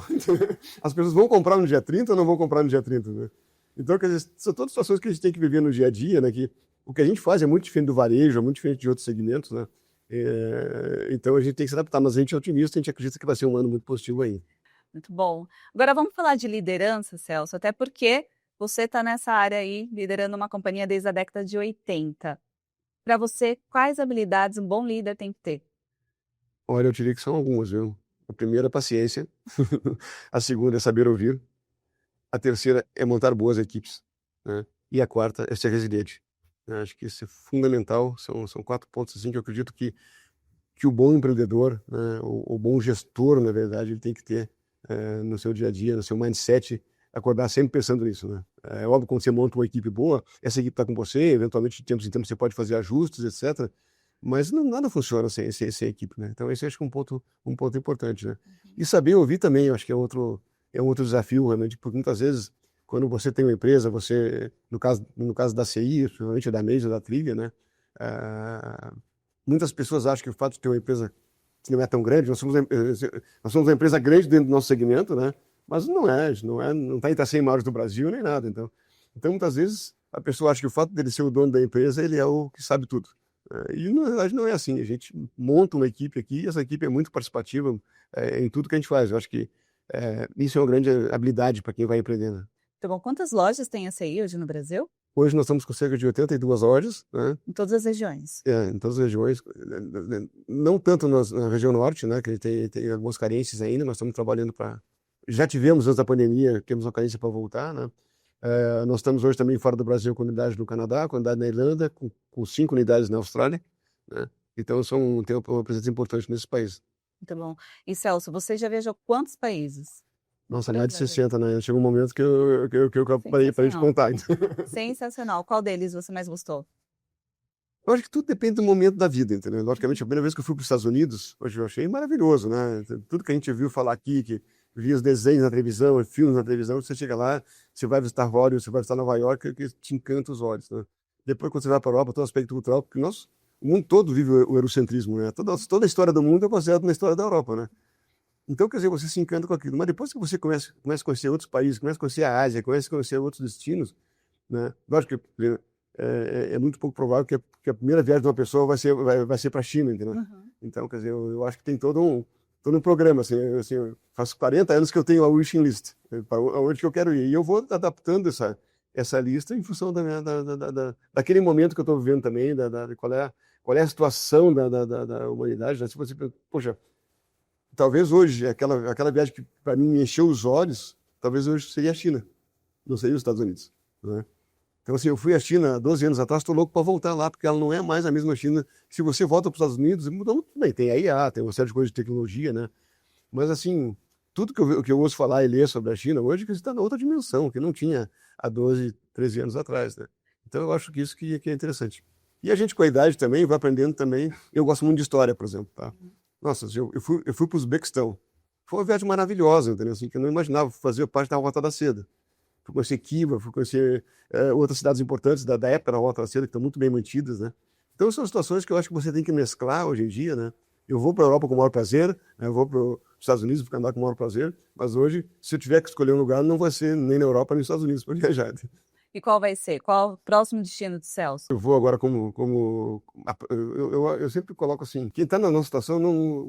As pessoas vão comprar no dia 30 ou não vão comprar no dia 30, né? Então, quer dizer, são todas situações que a gente tem que viver no dia a dia, né? Que o que a gente faz é muito diferente do varejo, é muito diferente de outros segmentos, né? Então, a gente tem que se adaptar, mas a gente é otimista, a gente acredita que vai ser um ano muito positivo aí. Muito bom. Agora vamos falar de liderança, Celso, até porque você está nessa área aí, liderando uma companhia desde a década de 80. Para você, quais habilidades um bom líder tem que ter? Olha, eu diria que são algumas, viu? A primeira é paciência, a segunda é saber ouvir, a terceira é montar boas equipes, né? E a quarta é ser resiliente, né? Acho que isso é fundamental, são 4 pontos assim que eu acredito que que o bom empreendedor, né, o bom gestor, na verdade, ele tem que ter no seu dia a dia, no seu mindset, acordar sempre pensando nisso, né? É óbvio, quando você monta uma equipe boa, essa equipe está com você, eventualmente, de tempos em tempos, você pode fazer ajustes, etc. Mas nada funciona sem equipe, né? Então, esse acho que é um ponto importante, né? E saber ouvir também, eu acho que é um outro desafio, realmente, porque muitas vezes, quando você tem uma empresa, você, no caso da CI, principalmente da Mesa, da Trilha, né? Ah, muitas pessoas acham que o fato de ter uma empresa que não é tão grande, nós somos uma empresa grande dentro do nosso segmento, né? Mas não está entre as 100 maiores do Brasil nem nada. Então, muitas vezes, a pessoa acha que o fato dele ser o dono da empresa, ele é o que sabe tudo. E, na verdade, não é assim. A gente monta uma equipe aqui e essa equipe é muito participativa em tudo que a gente faz. Eu acho que isso é uma grande habilidade para quem vai empreender, né? Tá bom, quantas lojas tem a CI hoje no Brasil? Hoje nós estamos com cerca de 82 lojas, né? Em todas as regiões. Em todas as regiões, não tanto na região norte, né, que tem algumas carências ainda, nós estamos trabalhando para... Já tivemos, antes da pandemia, temos uma carência para voltar, né? Nós estamos hoje também fora do Brasil com unidade no Canadá, com unidade na Irlanda, com 5 unidades na Austrália, né? Então, tem uma presença importante nesse país. Muito bom. E Celso, você já viajou quantos países? Nossa, mais de 60, né? Chegou um momento que eu parei de contar. Então. Sensacional. Qual deles você mais gostou? Eu acho que tudo depende do momento da vida, entendeu? Logicamente, a primeira vez que eu fui para os Estados Unidos, hoje eu achei maravilhoso, né? Tudo que a gente viu falar aqui, que via os desenhos na televisão, filmes na televisão, você chega lá, você vai visitar Hollywood, você vai visitar Nova York, que te encanta os olhos, né? Depois, quando você vai para a Europa, todo o aspecto cultural, porque o mundo todo vive o eurocentrismo, né? Toda a história do mundo é baseada na história da Europa, né? Então, quer dizer, você se encanta com aquilo. Mas depois que você começa a conhecer outros países, começa a conhecer a Ásia, começa a conhecer outros destinos, né? Lógico que é muito pouco provável que a primeira viagem de uma pessoa vai ser para a China, entendeu? Uhum. Então, quer dizer, eu acho que tem todo um programa, assim, eu faço 40 anos que eu tenho a wishing list, para onde que eu quero ir, e eu vou adaptando essa lista em função daquele momento que eu estou vivendo também, qual é a situação da humanidade, né? Se você, poxa, talvez hoje, aquela viagem que para mim me encheu os olhos, talvez hoje seria a China, não seria os Estados Unidos, né? Então, assim, eu fui à China há 12 anos atrás, estou louco para voltar lá, porque ela não é mais a mesma China. Se você volta para os Estados Unidos, mudou muito bem. Tem a IA, tem uma série de coisas de tecnologia, né? Mas, assim, tudo que eu ouço falar e ler sobre a China hoje, que está na outra dimensão, que não tinha há 12, 13 anos atrás, né? Então, eu acho que isso que é interessante. E a gente, com a idade também, vai aprendendo também. Eu gosto muito de história, por exemplo, tá? Nossa, eu fui para o Uzbequistão. Foi uma viagem maravilhosa, entendeu? Assim, que eu não imaginava fazer parte da Rota da Seda. Fui conhecer Kiva, fui conhecer outras cidades importantes da época da Rota da Seda, que estão muito bem mantidas, né? Então, são situações que eu acho que você tem que mesclar hoje em dia, né? Eu vou para a Europa com o maior prazer, né? Eu vou para os Estados Unidos, para o Canadá com o maior prazer, mas hoje, se eu tiver que escolher um lugar, não vai ser nem na Europa nem nos Estados Unidos para viajar. E qual vai ser? Qual o próximo destino do Celso? Eu vou agora eu sempre coloco assim, quem está na nossa situação,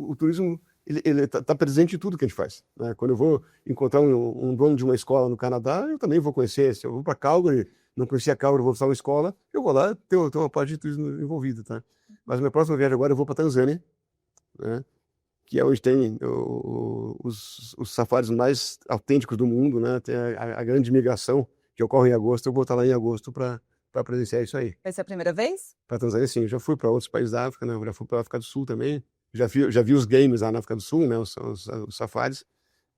o turismo ele tá presente em tudo que a gente faz, né? Quando eu vou encontrar um dono de uma escola no Canadá, eu também vou conhecer. Se eu vou para Calgary, não conhecia Calgary, vou visitar uma escola, eu vou lá, tem uma parte de turismo envolvida, tá? Mas minha próxima viagem agora eu vou para Tanzânia, né? Que é onde tem os safaris mais autênticos do mundo, né? Tem a grande migração que ocorre em agosto. Eu vou estar lá em agosto para presenciar isso aí. Vai ser a primeira vez? Para Tanzânia, sim. Eu já fui para outros países da África, né? Eu já fui para a África do Sul também. Já vi os games lá na África do Sul, né? Os safaris.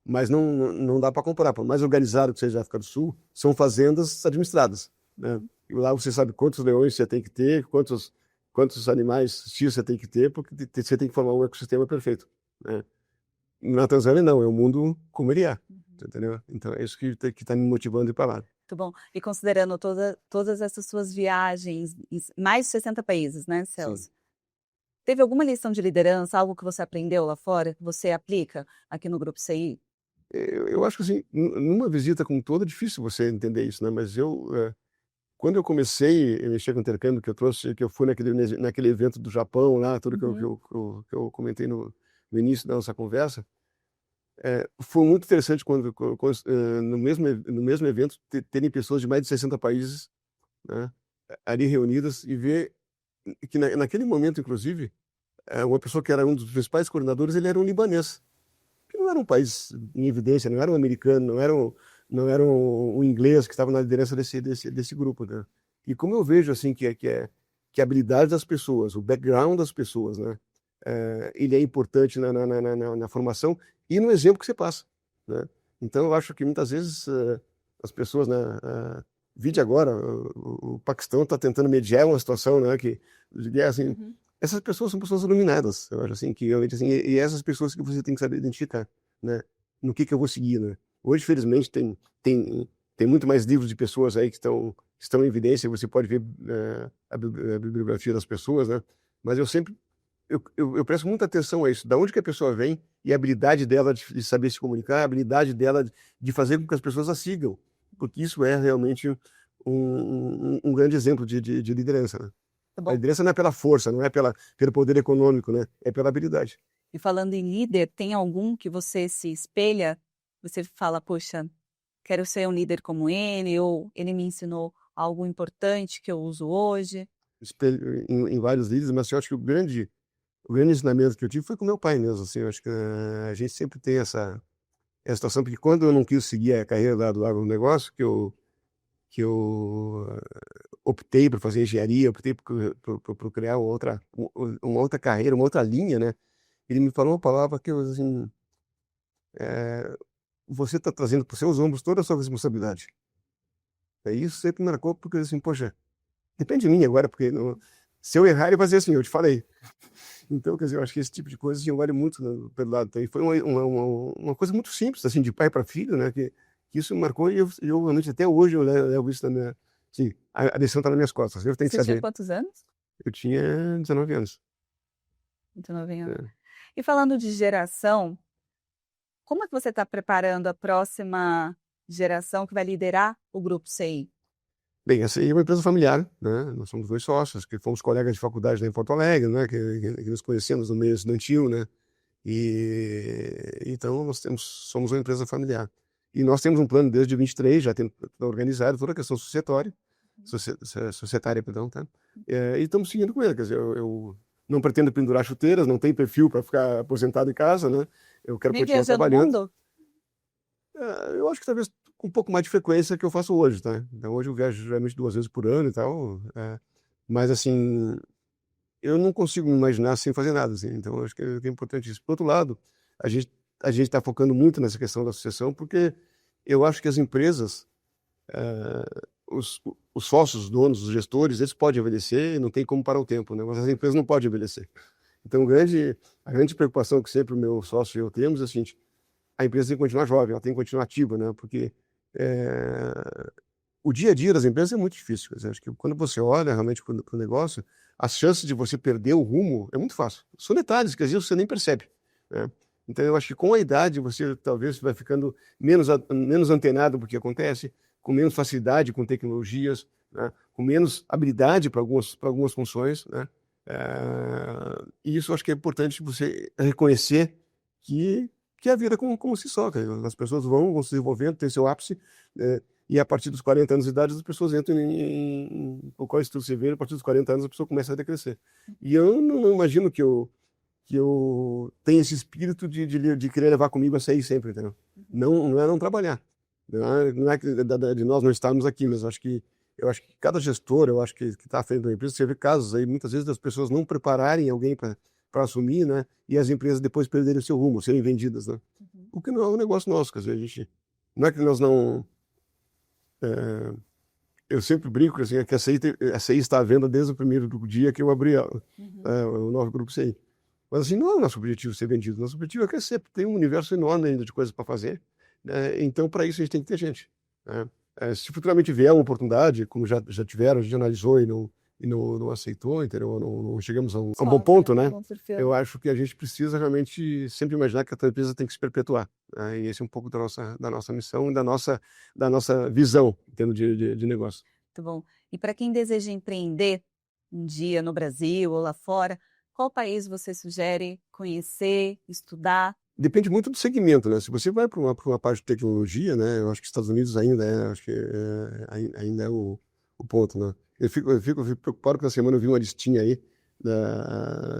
Mas não dá para comparar. Por mais organizado que seja a África do Sul, são fazendas administradas, né? E lá você sabe quantos leões você tem que ter, quantos animais X você tem que ter, porque você tem que formar um ecossistema perfeito, né? Na Tanzânia, não. É o mundo como ele é, entendeu? Então, é isso que está me motivando a ir para lá. Muito bom. E considerando todas essas suas viagens, em mais de 60 países, né, Celso? Sim. Teve alguma lição de liderança, algo que você aprendeu lá fora, que você aplica aqui no Grupo CI? Eu acho que assim, numa visita como toda, é difícil você entender isso, né? Mas quando eu comecei a mexer com intercâmbio, que eu fui naquele evento do Japão lá, tudo que eu comentei no início da nossa conversa, foi muito interessante no mesmo evento terem pessoas de mais de 60 países, né, ali reunidas e ver que naquele momento, inclusive, uma pessoa que era um dos principais coordenadores, ele era um libanês, que não era um país em evidência, não era um americano, não era um inglês que estava na liderança desse grupo, né? E como eu vejo assim que a habilidade das pessoas, o background das pessoas, né, ele é importante na formação e no exemplo que você passa, né? Então, eu acho que muitas vezes as pessoas, né, vide agora, o Paquistão está tentando mediar uma situação, né, de guerra, assim, Uhum. essas pessoas são pessoas iluminadas, eu acho assim, que realmente, assim, e essas pessoas que você tem que saber identificar, né, no que eu vou seguir, né. Hoje, felizmente, tem muito mais livros de pessoas aí que estão em evidência, você pode ver a bibliografia das pessoas, né, mas eu sempre eu presto muita atenção a isso, da onde que a pessoa vem e a habilidade dela de saber se comunicar, a habilidade dela de fazer com que as pessoas a sigam, porque isso é realmente um grande exemplo de liderança, né? Tá A bom. liderança não é pela força, não é pelo poder econômico, né? É pela habilidade. E falando em líder, tem algum que você se espelha? Você fala, poxa, quero ser um líder como ele, ou ele me ensinou algo importante que eu uso hoje. Espelho em vários líderes, mas eu acho que o grande ensinamento que eu tive foi com meu pai mesmo, assim, eu acho que a gente sempre tem essa situação, porque quando eu não quis seguir a carreira lá do agronegócio, que eu optei por fazer engenharia, optei por criar uma outra carreira, uma outra linha, né? Ele me falou uma palavra que eu, assim, você está trazendo para os seus ombros toda a sua responsabilidade. Isso sempre me marcou, porque assim, poxa, depende de mim agora, porque se eu errar, ele vai dizer assim, eu te falei. Então, quer dizer, eu acho que esse tipo de coisa assim, vale muito, né, pelo lado. Então, e foi uma coisa muito simples, assim, de pai para filho, né? Que isso me marcou e eu realmente, até hoje, eu levo isso na minha. Sim, a lição está nas minhas costas. Eu tenho que Você tinha saber. quantos anos? Eu tinha 19 anos. 29 anos. É. E falando de geração, como é que você está preparando a próxima geração que vai liderar o grupo CI? Bem, essa aí é uma empresa familiar, né? Nós somos dois sócios, que fomos colegas de faculdade lá em Porto Alegre, né? Que nos conhecemos no meio estudantil, né? E então somos uma empresa familiar. E nós temos um plano desde 23, já tem organizado toda a questão societária, perdão, tá? E estamos seguindo com ele, quer dizer, eu não pretendo pendurar chuteiras, não tenho perfil para ficar aposentado em casa, né? Eu quero Nem continuar viajando o trabalhando. mundo? Eu acho que talvez com um pouco mais de frequência que eu faço hoje, tá? Então hoje eu viajo geralmente 2 vezes por ano e tal, mas assim, eu não consigo me imaginar sem fazer nada, assim. Então eu acho que é importante isso. Por outro lado, a gente a gente está focando muito nessa questão da sucessão, porque eu acho que as empresas, os sócios, os donos, os gestores, eles podem envelhecer e não tem como parar o tempo, né? Mas as empresas não podem envelhecer. Então a grande preocupação que sempre o meu sócio e eu temos é a seguinte: a empresa tem que continuar jovem, ela tem que continuar ativa, né? Porque o dia a dia das empresas é muito difícil. Quer dizer, acho que quando você olha realmente para o negócio, as chances de você perder o rumo é muito fácil. São detalhes que às vezes você nem percebe, né? Então eu acho que com a idade você talvez vai ficando menos antenado porque acontece, com menos facilidade com tecnologias, né? Com menos habilidade para algumas funções, né? E isso eu acho que é importante você reconhecer que a vida como se só, cara. As pessoas vão se desenvolvendo, tem seu ápice, e a partir dos 40 anos de idade as pessoas entram em qual estudo você vê, a partir dos 40 anos a pessoa começa a decrescer. E eu não imagino que eu tenha esse espírito de querer levar comigo a sair sempre, entendeu? Não é não trabalhar. Não é de nós não estarmos aqui, mas eu acho que cada gestor, eu acho que está à frente da empresa, você vê casos aí, muitas vezes, das pessoas não prepararem alguém para assumir, né? E as empresas depois perderem o seu rumo, serem vendidas, né? O que não é um negócio nosso, quer dizer, não é que nós não. Eu sempre brinco assim, que a CI está à venda desde o primeiro dia que eu abri o novo grupo CI. Mas assim, não é o nosso objetivo ser vendido, nosso objetivo é crescer, porque tem um universo enorme ainda de coisas para fazer, né? Então, para isso, a gente tem que ter gente, né? Se futuramente vier uma oportunidade, como já tiveram, a gente analisou e não aceitou, entendeu? Não chegamos a um bom ponto, né? Eu acho que a gente precisa realmente sempre imaginar que a tua empresa tem que se perpetuar, né? E esse é um pouco da nossa missão e da nossa visão em termos de negócio. Muito bom. E para quem deseja empreender um dia no Brasil ou lá fora, qual país você sugere conhecer, estudar? Depende muito do segmento, né? Se você vai para uma parte de tecnologia, né? Eu acho que Estados Unidos acho que ainda é o ponto, né? Eu fico preocupado que na semana eu vi uma listinha aí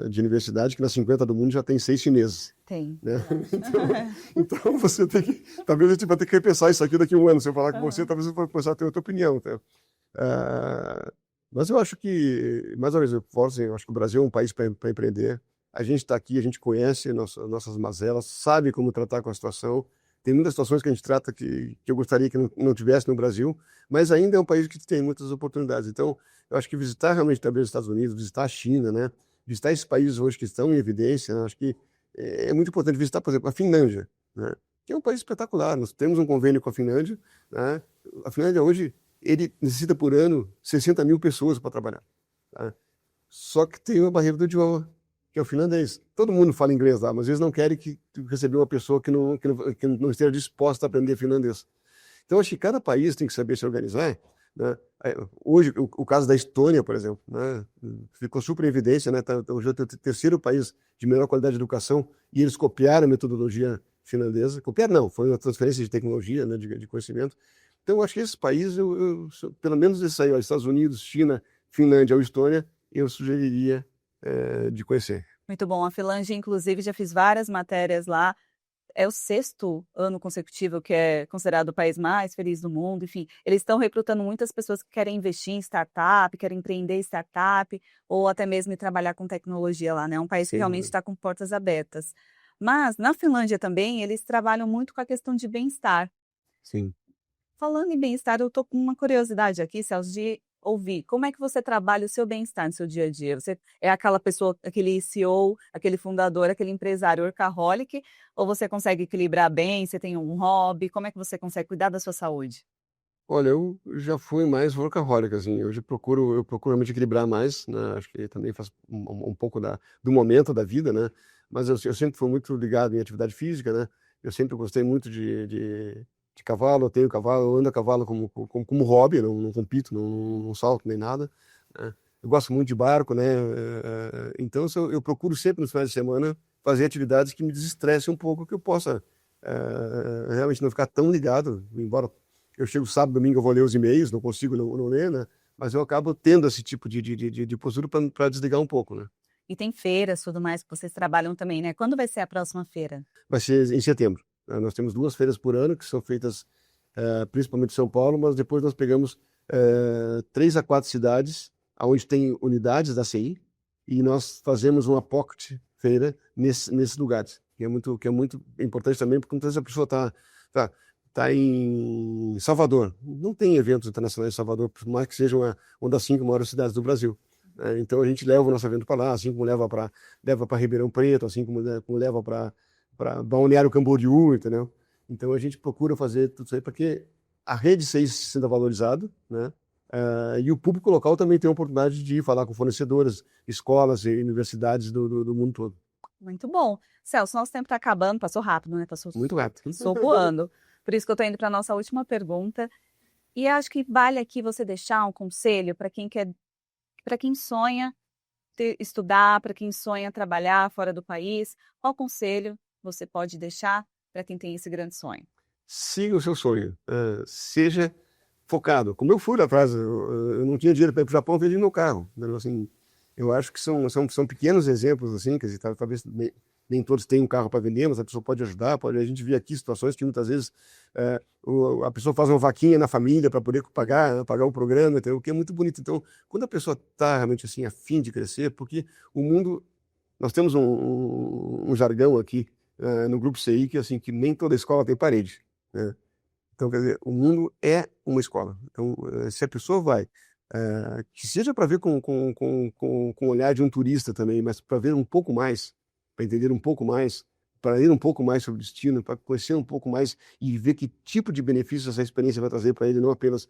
de universidade que nas 50 do mundo já tem 6 chineses, Tem. né? Então você talvez a gente vai ter que repensar isso aqui daqui a um ano. Se eu falar com você, talvez eu vou começar a ter outra opinião, tá? Mas eu acho que, mais uma vez, eu acho que o Brasil é um país para empreender. a gente está aqui, a gente conhece nossas mazelas, sabe como tratar com a situação. Tem muitas situações que a gente trata que eu gostaria que não tivesse no Brasil, mas ainda é um país que tem muitas oportunidades. Então, eu acho que visitar realmente também os Estados Unidos, visitar a China, né? Visitar esses países hoje que estão em evidência, né? Acho que é muito importante visitar, por exemplo, a Finlândia, né? Que é um país espetacular. Nós temos um convênio com a Finlândia, né? A Finlândia hoje, ele necessita por ano 60 mil pessoas para trabalhar, tá? Só que tem uma barreira do idioma, que é o finlandês. Todo mundo fala inglês lá, mas eles não querem que receber uma pessoa que não esteja disposta a aprender finlandês. Então, acho que cada país tem que saber se organizar, né? Hoje, o caso da Estônia, por exemplo, né? Ficou super em evidência, né? Hoje é o terceiro país de melhor qualidade de educação e eles copiaram a metodologia finlandesa. Copiaram não, foi uma transferência de tecnologia, né? De conhecimento. Então, eu acho que esses países, pelo menos esses aí, ó, Estados Unidos, China, Finlândia ou Estônia, eu sugeriria de conhecer. Muito bom. A Finlândia, inclusive, já fiz várias matérias lá. É o 6º ano consecutivo que é considerado o país mais feliz do mundo. Enfim, eles estão recrutando muitas pessoas que querem investir em startup, querem empreender em startup, ou até mesmo ir trabalhar com tecnologia lá, né? É um país que Sem realmente dúvida. está com portas abertas. Mas na Finlândia também, eles trabalham muito com a questão de bem-estar. Sim. Falando em bem-estar, eu estou com uma curiosidade aqui, Celso, de ouvir. Como é que você trabalha o seu bem-estar no seu dia a dia? Você é aquela pessoa, aquele CEO, aquele fundador, aquele empresário workaholic, ou você consegue equilibrar bem? Você tem um hobby? Como é que você consegue cuidar da sua saúde? Olha, eu já fui mais workaholic, assim, hoje eu procuro realmente equilibrar mais, né? Acho que também faz um pouco do momento da vida, né? Mas eu sempre fui muito ligado em atividade física, né? Eu sempre gostei muito de cavalo, eu tenho cavalo, eu ando a cavalo como hobby, não compito, não salto nem nada, né? Eu gosto muito de barco, né? Então eu procuro sempre nos finais de semana fazer atividades que me desestressem um pouco, que eu possa realmente não ficar tão ligado, embora eu chego sábado, domingo, eu vou ler os e-mails, não consigo não ler, né? Mas eu acabo tendo esse tipo de postura para desligar um pouco, né? E tem feiras, tudo mais, que vocês trabalham também, né? Quando vai ser a próxima feira? Vai ser em setembro, né? Nós temos 2 feiras por ano, que são feitas principalmente em São Paulo, mas depois nós pegamos 3 a 4 cidades, onde tem unidades da CI, e nós fazemos uma pocket feira nesses lugares, que é muito importante também, porque muitas vezes a pessoa tá em Salvador. Não tem eventos internacionais em Salvador, por mais que seja uma das 5 maiores cidades do Brasil, né? Então a gente leva o nosso evento para lá, assim como leva para Ribeirão Preto, assim como leva para Balneário Camboriú, entendeu? Então a gente procura fazer tudo isso aí para que a rede seja sendo valorizada, né? E o público local também tem a oportunidade de ir falar com fornecedoras, escolas e universidades do mundo todo. Muito bom. Celso, nosso tempo está acabando, passou rápido, né? Muito rápido. Passou voando. Por isso que eu estou indo para a nossa última pergunta. E acho que vale aqui você deixar um conselho para quem quer, para quem sonha estudar, para quem sonha trabalhar fora do país. Qual conselho você pode deixar para quem tem esse grande sonho? Siga o seu sonho. Seja focado. Como eu fui lá atrás, eu não tinha dinheiro para ir para o Japão, eu vendi meu carro, entendeu? Assim, eu acho que são pequenos exemplos, assim, quer dizer, talvez nem todos tenham um carro para vender, mas a pessoa pode ajudar. A gente vê aqui situações que muitas vezes a pessoa faz uma vaquinha na família para poder pagar o programa, entendeu? O que é muito bonito. Então, quando a pessoa está realmente assim, a fim de crescer, porque o mundo. Nós temos um jargão aqui no Grupo CI que, assim, que nem toda escola tem parede, né? Então, quer dizer, o mundo é uma escola. Então, se a pessoa vai, que seja para ver com o olhar de um turista também, mas para ver um pouco mais, para entender um pouco mais, para ler um pouco mais sobre o destino, para conhecer um pouco mais e ver que tipo de benefícios essa experiência vai trazer para ele, não apenas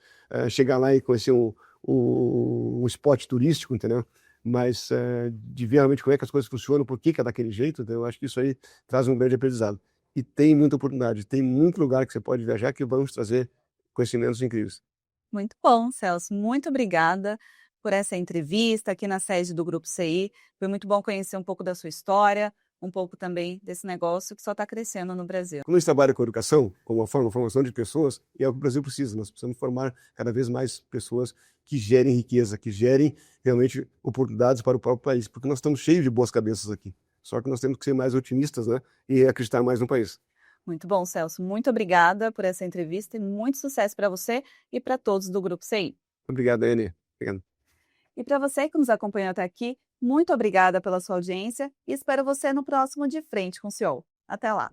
chegar lá e conhecer um spot turístico, entendeu? Mas de ver realmente como é que as coisas funcionam, por que é daquele jeito, então, eu acho que isso aí traz um grande aprendizado. E tem muita oportunidade, tem muito lugar que você pode viajar que vão te trazer conhecimentos incríveis. Muito bom, Celso. Muito obrigada por essa entrevista aqui na sede do Grupo CI. Foi muito bom conhecer um pouco da sua história, um pouco também desse negócio que só está crescendo no Brasil. Quando a gente trabalha com educação, como uma formação de pessoas, e é o que o Brasil precisa, nós precisamos formar cada vez mais pessoas que gerem riqueza, que gerem realmente oportunidades para o próprio país, porque nós estamos cheios de boas cabeças aqui. Só que nós temos que ser mais otimistas, né? E acreditar mais no país. Muito bom, Celso. Muito obrigada por essa entrevista e muito sucesso para você e para todos do Grupo CI. Obrigado, Anne. Obrigado. E para você que nos acompanhou até aqui, Muito obrigada pela sua audiência e espero você no próximo De Frente com o CEO. Até lá!